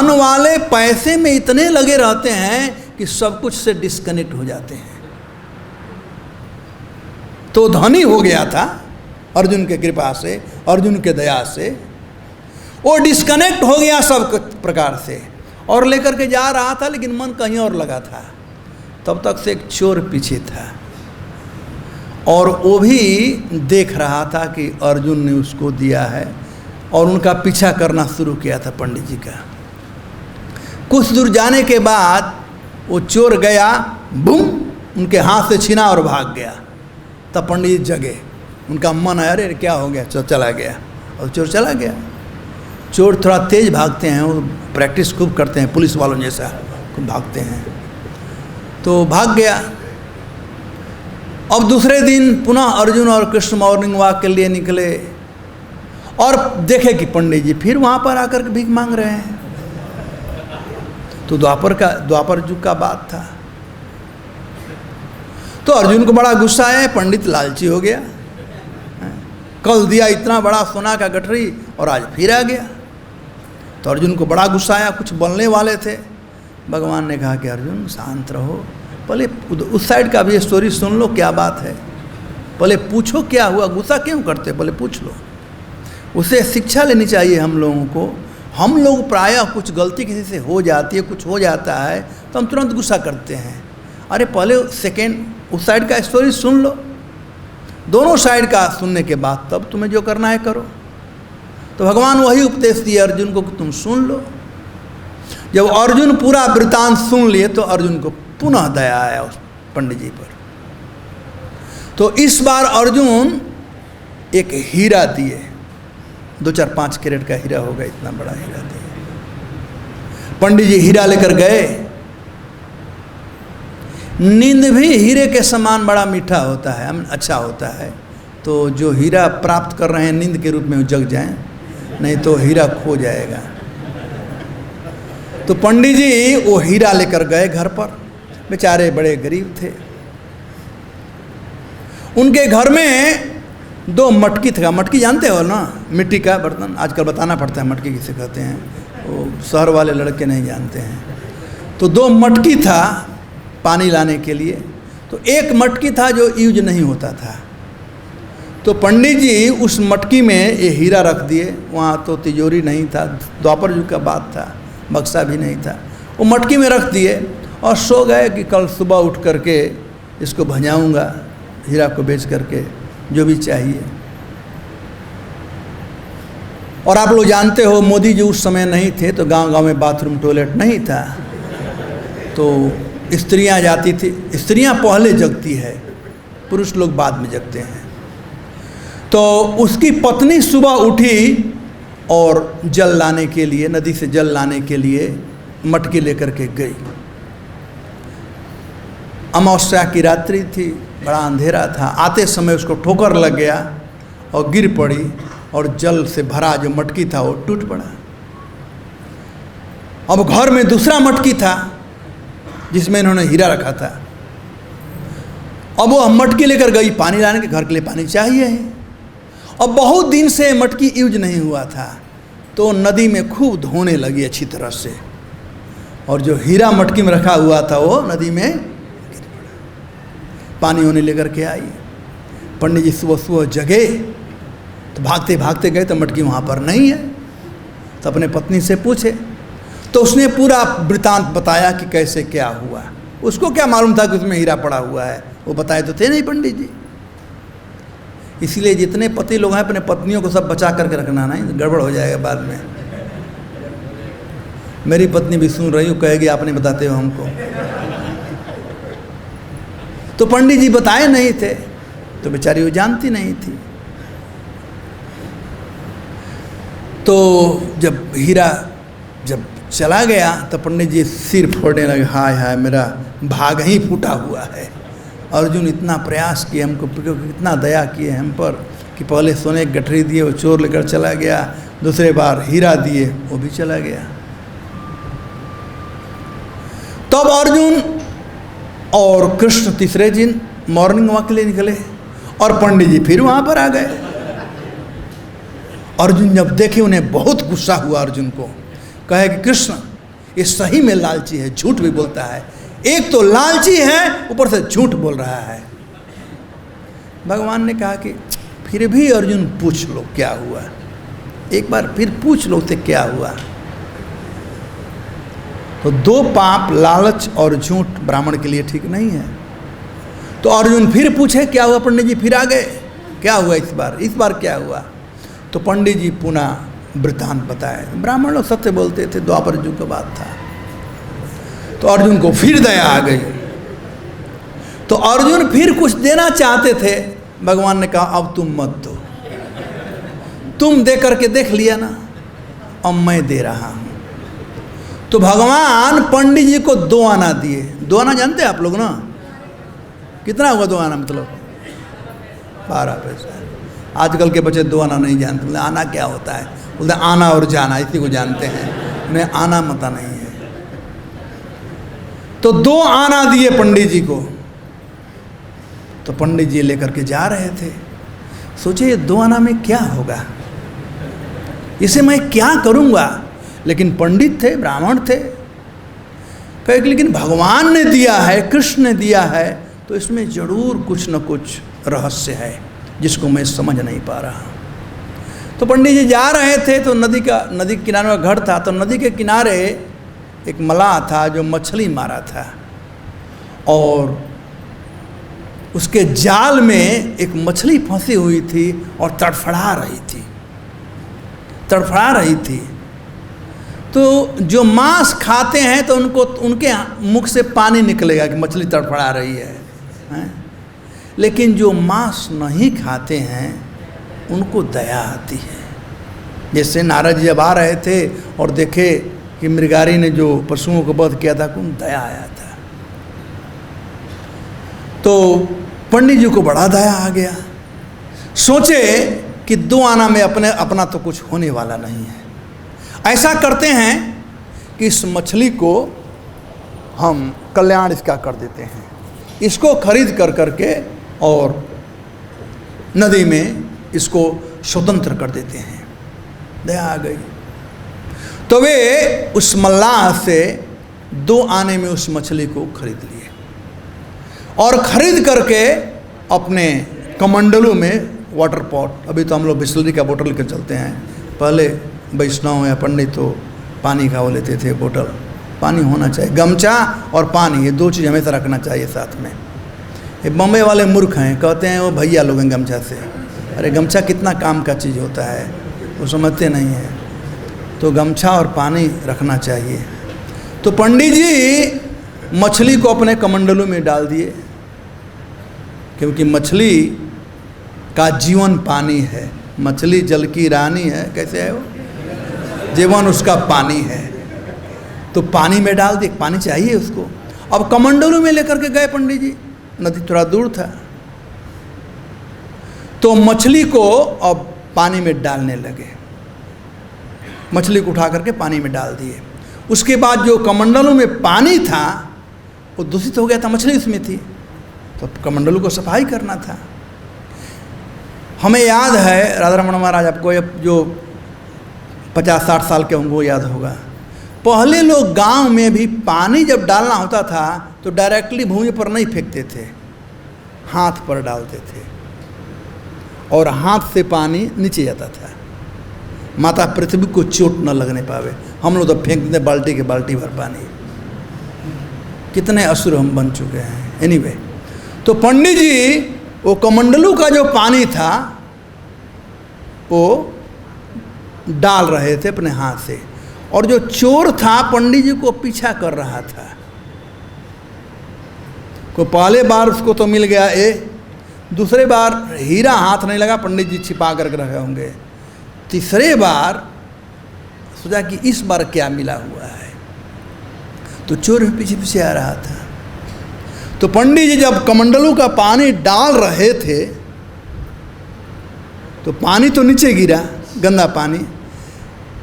वाले पैसे में इतने लगे रहते हैं कि सब कुछ से डिस्कनेक्ट हो जाते हैं। तो धनी हो गया था अर्जुन के कृपा से, अर्जुन के दया से वो डिस्कनेक्ट हो गया सब प्रकार से, और लेकर के जा रहा था, लेकिन मन कहीं और लगा था। तब तक से एक चोर पीछे था और वो भी देख रहा था कि अर्जुन ने उसको दिया है, और उनका पीछा करना शुरू किया था पंडित जी का। कुछ दूर जाने के बाद वो चोर गया, बूम, उनके हाथ से छीना और भाग गया। तब पंडित जी जगे, उनका मन आया, अरे क्या हो गया, चला गया, और चोर चला गया। चोर थोड़ा तेज भागते हैं, वो प्रैक्टिस खूब करते हैं, पुलिस वालों जैसा खूब भागते हैं। तो भाग गया। अब दूसरे दिन पुनः अर्जुन और कृष्ण मॉर्निंग वॉक के लिए निकले और देखे कि पंडित जी फिर वहाँ पर आकर के भीख मांग रहे हैं। तो द्वापर युग का बात था। तो अर्जुन को बड़ा गुस्सा आया, पंडित लालची हो गया, कल दिया इतना बड़ा सोना का गठरी और आज फिर आ गया। तो अर्जुन को बड़ा गुस्सा आया, कुछ बोलने वाले थे। भगवान ने कहा कि अर्जुन शांत रहो, पहले उस साइड का भी स्टोरी सुन लो, क्या बात है, पहले पूछो क्या हुआ, गुस्सा क्यों करते, पहले पूछ लो। उसे शिक्षा लेनी चाहिए हम लोगों को। हम लोग प्रायः कुछ गलती किसी से हो जाती है, कुछ हो जाता है तो हम तुरंत गुस्सा करते हैं। अरे पहले सेकेंड उस साइड का स्टोरी सुन लो, दोनों साइड का सुनने के बाद तब तुम्हें जो करना है करो। तो भगवान वही उपदेश दिए अर्जुन को कि तुम सुन लो। जब अर्जुन पूरा वृत्तांत सुन लिए तो अर्जुन को पुनः दया आया उस पंडित जी पर। तो इस बार अर्जुन एक हीरा दिए, 2-4-5 कैरेट का हीरा होगा, इतना बड़ा हीरा दिए। पंडित जी हीरा लेकर गए, नींद भी हीरे के समान बड़ा मीठा होता है, अच्छा होता है। तो जो हीरा प्राप्त कर रहे हैं नींद के रूप में वो जग जाएं, नहीं तो हीरा खो जाएगा। तो पंडित जी वो हीरा लेकर गए घर पर। बेचारे बड़े गरीब थे। उनके घर में 2 मटकी था। मटकी जानते हो ना, मिट्टी का बर्तन। आजकल बताना पड़ता है मटकी किसे कहते हैं, वो शहर वाले लड़के नहीं जानते हैं। तो 2 मटकी था पानी लाने के लिए। तो एक मटकी था जो यूज नहीं होता था। तो पंडित जी उस मटकी में ये हीरा रख दिए। वहाँ तो तिजोरी नहीं था, द्वापर युग का बात था, बक्सा भी नहीं था। वो मटकी में रख दिए और सो गए कि कल सुबह उठ करके इसको भंजाऊँगा, हीरा को बेच करके जो भी चाहिए। और आप लोग जानते हो मोदी जी उस समय नहीं थे, तो गांव गांव में बाथरूम टॉयलेट नहीं था। तो स्त्रियां जाती थी। स्त्रियां पहले जगती है, पुरुष लोग बाद में जगते हैं। तो उसकी पत्नी सुबह उठी और जल लाने के लिए, नदी से जल लाने के लिए मटकी लेकर के गई। अमावस्या की रात्रि थी, बड़ा अंधेरा था। आते समय उसको ठोकर लग गया और गिर पड़ी और जल से भरा जो मटकी था वो टूट पड़ा। अब घर में दूसरा मटकी था जिसमें इन्होंने हीरा रखा था। अब वो मटकी लेकर गई पानी लाने के, घर के लिए पानी चाहिए है। अब बहुत दिन से मटकी यूज नहीं हुआ था, तो नदी में खूब धोने लगी अच्छी तरह से, और जो हीरा मटकी में रखा हुआ था वो नदी में गिर पड़ा। पानी होने लेकर के आई। पंडित जी सुबह सुबह जगे तो भागते भागते गए तो मटकी वहाँ पर नहीं है। तो अपने पत्नी से पूछे, तो उसने पूरा वृतांत बताया कि कैसे क्या हुआ। उसको क्या मालूम था कि उसमें हीरा पड़ा हुआ है, वो बताए तो थे नहीं पंडित जी। इसलिए जितने पति लोग हैं अपने पत्नियों को सब बचा करके रखना, नहीं गड़बड़ हो जाएगा बाद में। मेरी पत्नी भी सुन रही हूँ, कहेगी आपने बताते हो हमको। तो पंडित जी बताए नहीं थे, तो बेचारी वो जानती नहीं थी। तो जब हीरा जब चला गया तो पंडित जी सिर फोड़ने लगे, हाय हाय मेरा भाग ही फूटा हुआ है। अर्जुन इतना प्रयास किए हमको, कितना दया किए हम पर कि पहले सोने की गठरी दिए वो चोर लेकर चला गया, दूसरे बार हीरा दिए वो भी चला गया। तब अर्जुन और कृष्ण तीसरे दिन मॉर्निंग वॉक के लिए निकले और पंडित जी फिर वहाँ पर आ गए। अर्जुन जब देखे उन्हें बहुत गुस्सा हुआ। अर्जुन को कहे कि कृष्ण ये सही में लालची है, झूठ भी बोलता है। एक तो लालची है, ऊपर से झूठ बोल रहा है। भगवान ने कहा कि फिर भी अर्जुन पूछ लो क्या हुआ, एक बार फिर पूछ लो तो क्या हुआ। तो 2 पाप, लालच और झूठ ब्राह्मण के लिए ठीक नहीं है। तो अर्जुन फिर पूछे क्या हुआ। पंडित जी फिर आ गए, क्या हुआ इस बार क्या हुआ। तो पंडित जी पुनः वृत्तांत बताए। ब्राह्मण लोग सत्य बोलते थे, द्वापर युग का बात था। तो अर्जुन को फिर दया आ गई। तो अर्जुन फिर कुछ देना चाहते थे। भगवान ने कहा अब तुम मत दो, तुम दे करके देख लिया ना, अब मैं दे रहा हूं। तो भगवान पंडित जी को 2 आना दिए। 2 आना जानते हैं आप लोग ना, कितना हुआ 2 आना मतलब 12 पैसा। आजकल के बच्चे 2 आना नहीं जानते। बोलते आना क्या होता है, बोलते आना और जाना, इसी को जानते हैं, उन्हें आना मता नहीं है। तो 2 आना दिए पंडित जी को। तो पंडित जी लेकर के जा रहे थे। सोचे 2 आना में क्या होगा, इसे मैं क्या करूंगा। लेकिन पंडित थे, ब्राह्मण थे। कहे लेकिन भगवान ने दिया है, कृष्ण ने दिया है, तो इसमें जरूर कुछ न कुछ रहस्य है जिसको मैं समझ नहीं पा रहा। तो पंडित जी जा रहे थे तो नदी के किनारे का घर था। तो नदी के किनारे एक मलाह था जो मछली मारा था, और उसके जाल में एक मछली फंसी हुई थी और तड़फड़ा रही थी। तो जो मांस खाते हैं तो उनके मुख से पानी निकलेगा कि मछली तड़फड़ा रही है। लेकिन जो मांस नहीं खाते हैं उनको दया आती है। जैसे नारद जी जब आ रहे थे और देखे कि मृगारी ने जो पशुओं को वध किया था, उनको दया आया था। तो पंडित जी को बड़ा दया आ गया, सोचे कि 2 आना में अपना तो कुछ होने वाला नहीं है। ऐसा करते हैं कि इस मछली को हम कल्याण इसका कर देते हैं, इसको खरीद कर करके और नदी में इसको स्वतंत्र कर देते हैं। दया आ गई तो वे उस मल्लाह से 2 आने में उस मछली को खरीद लिए और खरीद करके अपने कमंडलों में वाटर पॉट, अभी तो हम लोग बिस्लरी का बोतल के चलते हैं, पहले वैष्णव या पंडित तो पानी का वो लेते थे बोतल। पानी होना चाहिए, गमछा और पानी, ये 2 चीज़ हमेशा रखना चाहिए साथ में। ये बम्बई वाले मूर्ख हैं, कहते हैं वो भैया लोग हैं गमछा से। अरे गमछा कितना काम का चीज़ होता है, वो समझते नहीं हैं। तो गमछा और पानी रखना चाहिए। तो पंडित जी मछली को अपने कमंडलों में डाल दिए, क्योंकि मछली का जीवन पानी है, मछली जल की रानी है। कैसे है वो? जीवन उसका पानी है, तो पानी में डाल दिए, पानी चाहिए उसको। अब कमंडलों में लेकर के गए पंडित जी, नदी थोड़ा दूर था, तो मछली को अब पानी में डालने लगे। मछली को उठा करके पानी में डाल दिए। उसके बाद जो कमंडलों में पानी था वो दूषित हो गया था, मछली उसमें थी, तो कमंडलों को सफाई करना था। हमें याद है राधा रमण महाराज, आपको जो 50-60 साल के होंगे वो याद होगा, पहले लोग गांव में भी पानी जब डालना होता था तो डायरेक्टली भूमि पर नहीं फेंकते थे, हाथ पर डालते थे और हाथ से पानी नीचे जाता था, माता पृथ्वी को चोट न लगने पावे। हम लोग तो फेंक देते बाल्टी के बाल्टी भर पानी। कितने असुर हम बन चुके हैं। एनीवे, तो पंडित जी वो कमंडलू का जो पानी था वो डाल रहे थे अपने हाथ से, और जो चोर था पंडित जी को पीछा कर रहा था। को पहले बार उसको तो मिल गया दूसरे बार हीरा हाथ नहीं लगा, पंडित जी छिपा करके रखे होंगे। तीसरे बार सोचा कि इस बार क्या मिला हुआ है, तो चोर भी पीछे पीछे आ रहा था। तो पंडित जी जब कमंडलों का पानी डाल रहे थे तो पानी तो नीचे गिरा, गंदा पानी,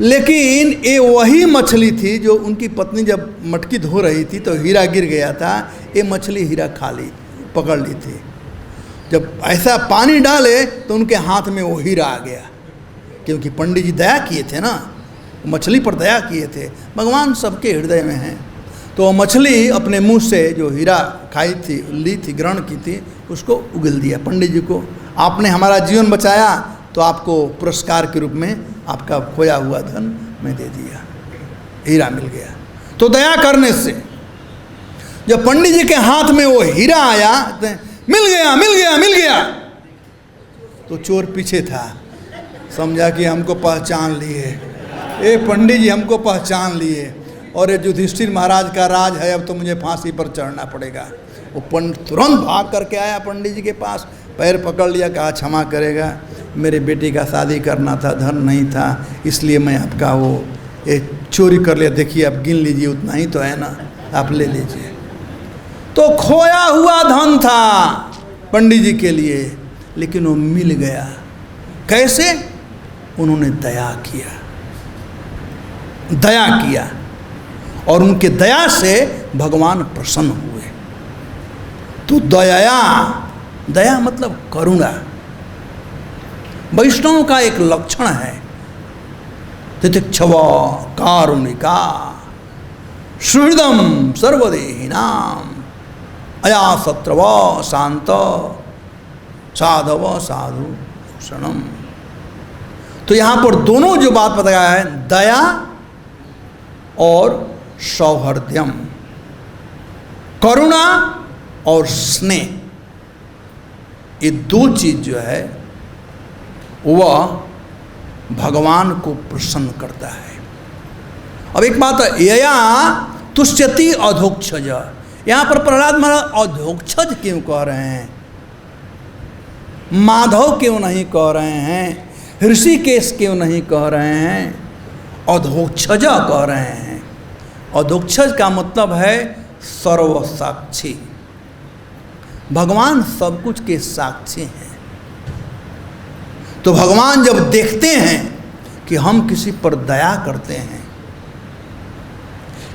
लेकिन ये वही मछली थी जो उनकी पत्नी जब मटकी धो रही थी तो हीरा गिर गया था। ये मछली हीरा खा ली, पकड़ ली थी। जब ऐसा पानी डाले तो उनके हाथ में वो हीरा आ गया, क्योंकि पंडित जी दया किए थे ना, मछली पर दया किए थे। भगवान सबके हृदय में हैं। तो मछली अपने मुंह से जो हीरा खाई थी, ली थी, ग्रहण की थी, उसको उगल दिया पंडित जी को। आपने हमारा जीवन बचाया तो आपको पुरस्कार के रूप में आपका खोया हुआ धन मैं दे दिया, हीरा मिल गया। तो दया करने से जब पंडित जी के हाथ में वो हीरा आया, मिल गया मिल गया मिल गया, तो चोर पीछे था, समझा कि हमको पहचान लिए, ये पंडित जी हमको पहचान लिए और ये युधिष्ठिर महाराज का राज है, अब तो मुझे फांसी पर चढ़ना पड़ेगा। वो पंडित तुरंत भाग करके आया पंडित जी के पास, पैर पकड़ लिया, कहा क्षमा करेगा, मेरे बेटी का शादी करना था, धन नहीं था, इसलिए मैं आपका वो चोरी कर लिया, देखिए आप गिन लीजिए, उतना ही तो है ना, आप ले लीजिए। तो खोया हुआ धन था पंडित जी के लिए, लेकिन वो मिल गया। कैसे? उन्होंने दया किया, दया किया, और उनके दया से भगवान प्रसन्न हुए। तो दया मतलब करुणा वैष्णव का एक लक्षण है। तितिक्षव कारुणिका सुहृदम सर्वदेहिनाम अयासत्रव शांत साधव साधु भूषणम। तो यहाँ पर दोनों जो बात बताया है, दया और सौहार्द्यम, करुणा और स्नेह, ये 2 चीज जो है वह भगवान को प्रसन्न करता है। अब एक बात है, यया तुष्यति अधोक्षज, यहाँ पर प्रहलाद महाराज अधोक्षज क्यों कह रहे हैं, माधव क्यों नहीं कह रहे हैं, ऋषिकेश क्यों नहीं कह रहे हैं, अधोक्षज कह रहे हैं। अधोक्षज का मतलब है सर्वसाक्षी, भगवान सब कुछ के साक्षी हैं। तो भगवान जब देखते हैं कि हम किसी पर दया करते हैं,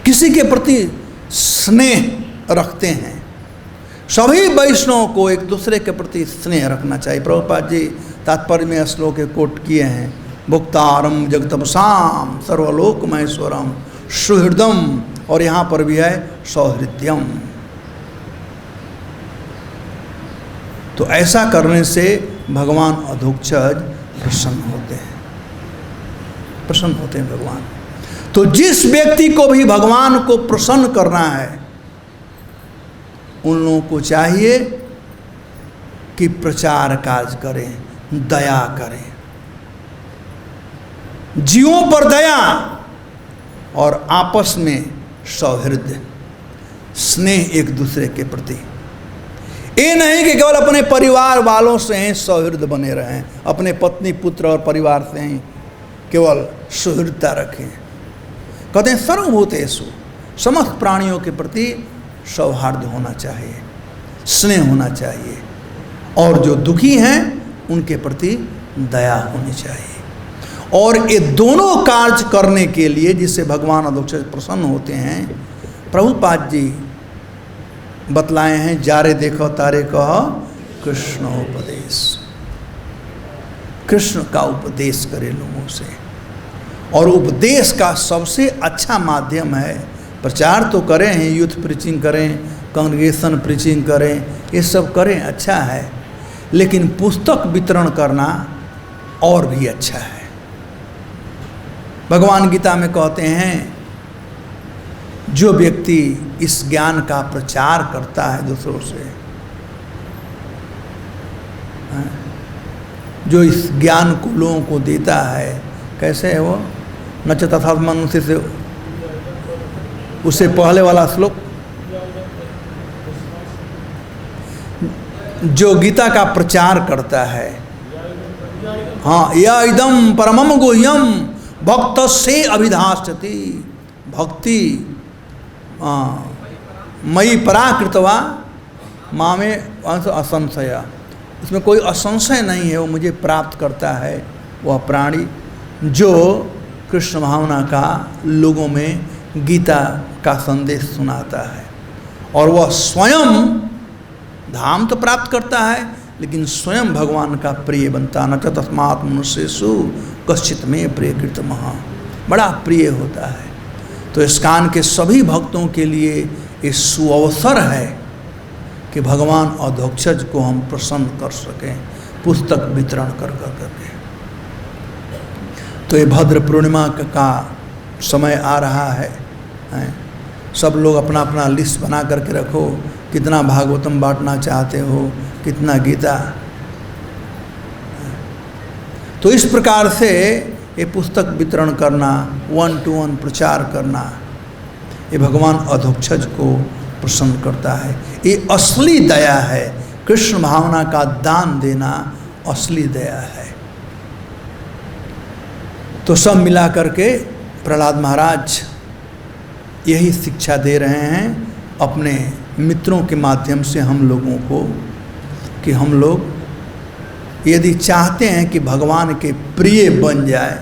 किसी के प्रति स्नेह रखते हैं, सभी वैष्णवों को एक दूसरे के प्रति स्नेह रखना चाहिए। प्रभुपाद जी तात्पर्य में श्लोक के कोट किए हैं, भुक्तारम जगतपसाम सर्वलोक महेश्वरम सुहृदम, और यहाँ पर भी है सौहृद्यम। तो ऐसा करने से भगवान अधोक्षज प्रसन्न होते हैं, प्रसन्न होते हैं भगवान। तो जिस व्यक्ति को भी भगवान को प्रसन्न करना है, उन लोगों को चाहिए कि प्रचार कार्य करें, दया करें, जीवों पर दया और आपस में सौहृद स्नेह एक दूसरे के प्रति। ये नहीं कि केवल अपने परिवार वालों से ही सौहृद बने रहें, अपने पत्नी पुत्र और परिवार से ही केवल सुहृदता रखें। कहते हैं सर्वभूतेषु, समस्त प्राणियों के प्रति सौहार्द होना चाहिए, स्नेह होना चाहिए, और जो दुखी हैं उनके प्रति दया होनी चाहिए। और ये दोनों कार्य करने के लिए जिससे भगवान अधोक्षज प्रसन्न होते हैं, प्रभुपाद जी बतलाए हैं, जारे देखो तारे कहो कृष्णोपदेश। कृष्ण का उपदेश करे लोगों से, और उपदेश का सबसे अच्छा माध्यम है प्रचार। तो करें हैं, यूथ प्रीचिंग करें, कांग्रेगेशन प्रीचिंग करें, ये सब करें, अच्छा है, लेकिन पुस्तक वितरण करना और भी अच्छा है। भगवान गीता में कहते हैं, जो व्यक्ति इस ज्ञान का प्रचार करता है दूसरों से, जो इस ज्ञान को लोगों को देता है, कैसे है वो, नच तथा मनुष्य से, उससे पहले वाला श्लोक, जो गीता का प्रचार करता है, हाँ, या इदम परमम गुह्यम भक्त से अभिधास्यति, भक्ति मयि पराकृतवा मामे असंशया, उसमें कोई असंशय नहीं है, वो मुझे प्राप्त करता है वह प्राणी जो कृष्ण भावना का लोगों में गीता का संदेश सुनाता है। और वह स्वयं धाम तो प्राप्त करता है, लेकिन स्वयं भगवान का प्रिय बनता। न च तस्मात् मनुष्येषु कश्चित् मे प्रियकृतमः, बड़ा प्रिय होता है। तो इस्कान के सभी भक्तों के लिए ये सुअवसर है कि भगवान अधोक्षज को हम प्रसन्न कर सकें, पुस्तक वितरण कर करके। तो ये भद्र पूर्णिमा का समय आ रहा है, सब लोग अपना अपना लिस्ट बना करके रखो, कितना भागवतम बांटना चाहते हो, कितना गीता। तो इस प्रकार से ये पुस्तक वितरण करना, 1 to 1 प्रचार करना, ये भगवान अधोक्षज को प्रसन्न करता है। ये असली दया है, कृष्ण भावना का दान देना असली दया है। तो सब मिला करके प्रहलाद महाराज यही शिक्षा दे रहे हैं अपने मित्रों के माध्यम से हम लोगों को, कि हम लोग यदि चाहते हैं कि भगवान के प्रिय बन जाए,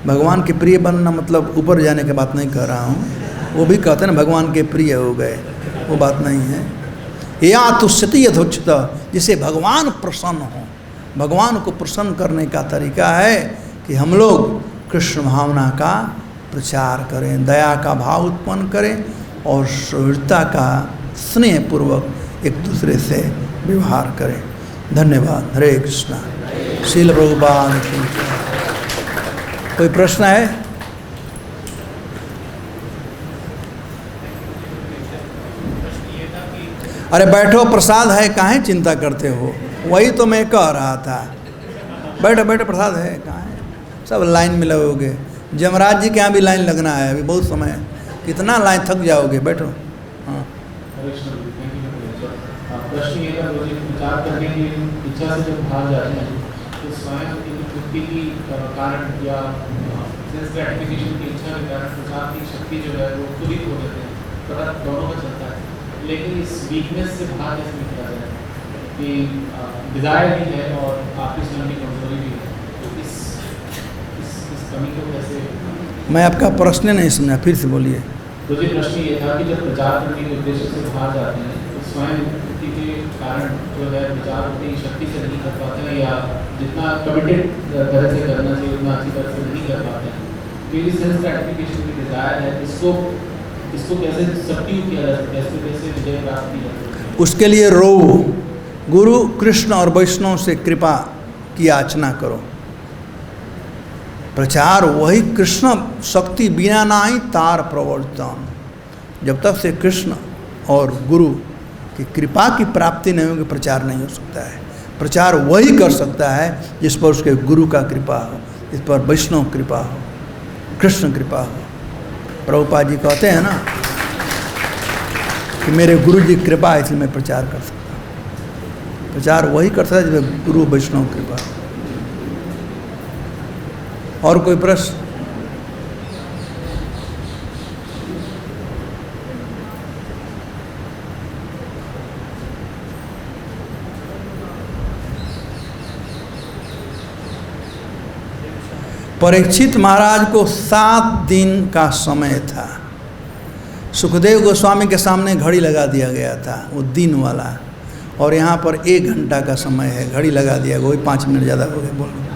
भगवान के प्रिय बनना मतलब ऊपर जाने की बात नहीं कर रहा हूँ, वो भी कहते हैं ना भगवान के प्रिय हो गए, वो बात नहीं है। या तुष्यति यथोचित, जिसे भगवान प्रसन्न हो। भगवान को प्रसन्न करने का तरीका है कि हम लोग कृष्ण भावना का प्रचार करें, दया का भाव उत्पन्न करें और सुहृदता का स्नेहपूर्वक एक दूसरे से व्यवहार करें। धन्यवाद। हरे कृष्णा। श्रील प्रभुपाद की जय। कोई प्रश्न है? अरे बैठो, प्रसाद है, काहे चिंता करते हो? वही तो मैं कह रहा था, बैठो बैठो, प्रसाद है, कहाँ है? सब लाइन में लगोगे। जमराज जी के यहाँ भी लाइन लगना है, अभी बहुत समय है, कितना लाइन, थक जाओगे, बैठो। हाँ, प्रश्न ये था, मुझे विचार करने की इच्छा से जब बाहर जाते हैं तो स्वयं की तृप्ति की कारण या सेंस ग्रेटिफिकेशन की इच्छा के कारण प्रसाद की शक्ति जो है वो खुद ही खो देते हैं। पता दोनों का चलता है, लेकिन इस वीकनेस से बाहर कैसे निकला जाए? कि डिज़ायर भी है और आपकी स्वयं की कमजोरी भी है, तो इस कमी को कैसे? मैं आपका प्रश्न नहीं समझा, फिर से बोलिए। तो जी प्रश्न ये था कि जब प्रचार करने के उद्देश्य से बाहर जाते हैं तो स्वयं व्यक्ति के कारण जो है प्रचार अपनी शक्ति से नहीं कर पाते हैं, या जितना कमिटेड तरह से करना चाहिए उतना अच्छी तरह से नहीं कर पाते हैं। तो ये सेल्फ ग्रेटिफिकेशन की डिज़ायर है, इसको कैसे सब्ड्यू किया जा सकता है, इसको कैसे विजय प्राप्त की जा सकती है? उसके लिए रो, गुरु कृष्ण और वैष्णव से कृपा की याचना करो। प्रचार वही कृष्ण शक्ति बिना नाही तार प्रवर्तन। जब तक से कृष्ण और गुरु की कृपा की प्राप्ति नहीं होगी प्रचार नहीं हो सकता है। प्रचार वही कर सकता है जिस पर उसके गुरु का कृपा हो, जिस पर वैष्णव कृपा हो, कृष्ण कृपा हो। प्रभुपाद जी कहते हैं ना कि मेरे गुरु जी कृपा है इसलिए मैं प्रचार कर सकता हूँ। प्रचार वही कर सकता है जिसमें गुरु वैष्णव कृपा हो। और कोई प्रश्न? परीक्षित महाराज को 7 दिन का समय था। सुखदेव गोस्वामी के सामने घड़ी लगा दिया गया था, वो दिन वाला, और यहाँ पर 1 घंटा का समय है, घड़ी लगा दिया गया, वही 5 मिनट ज़्यादा हो गए। बोलो।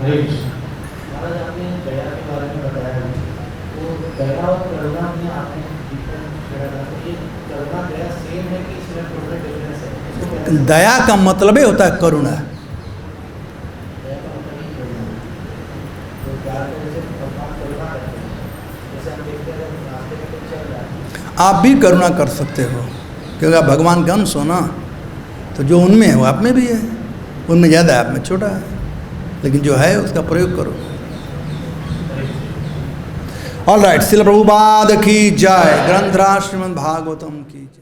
महाराज आपने दया के बारे में बताया, तो दया और करुणा में आपने डिफरेंस किया था, तो ये करुणा दया सेम है कि इसमें थोड़ा डिफरेंस है? दया का मतलब ही होता है करुणा। दया का मतलब ही करुणा, तो प्यार को जैसे भगवान करुणा करते हैं, जैसे हम देखते हैं रास्ते में कुछ चल रहा है, आप भी करुणा कर सकते हो क्योंकि आप भगवान का अंश हो ना, तो जो उनमें है वो आप में भी है, उनमें ज़्यादा है आप में छोटा है, लेकिन जो है उसका प्रयोग करो। ऑल राइट, श्रील प्रभुपाद की जय, ग्रंथराज श्रीमद् भागवतम की जय।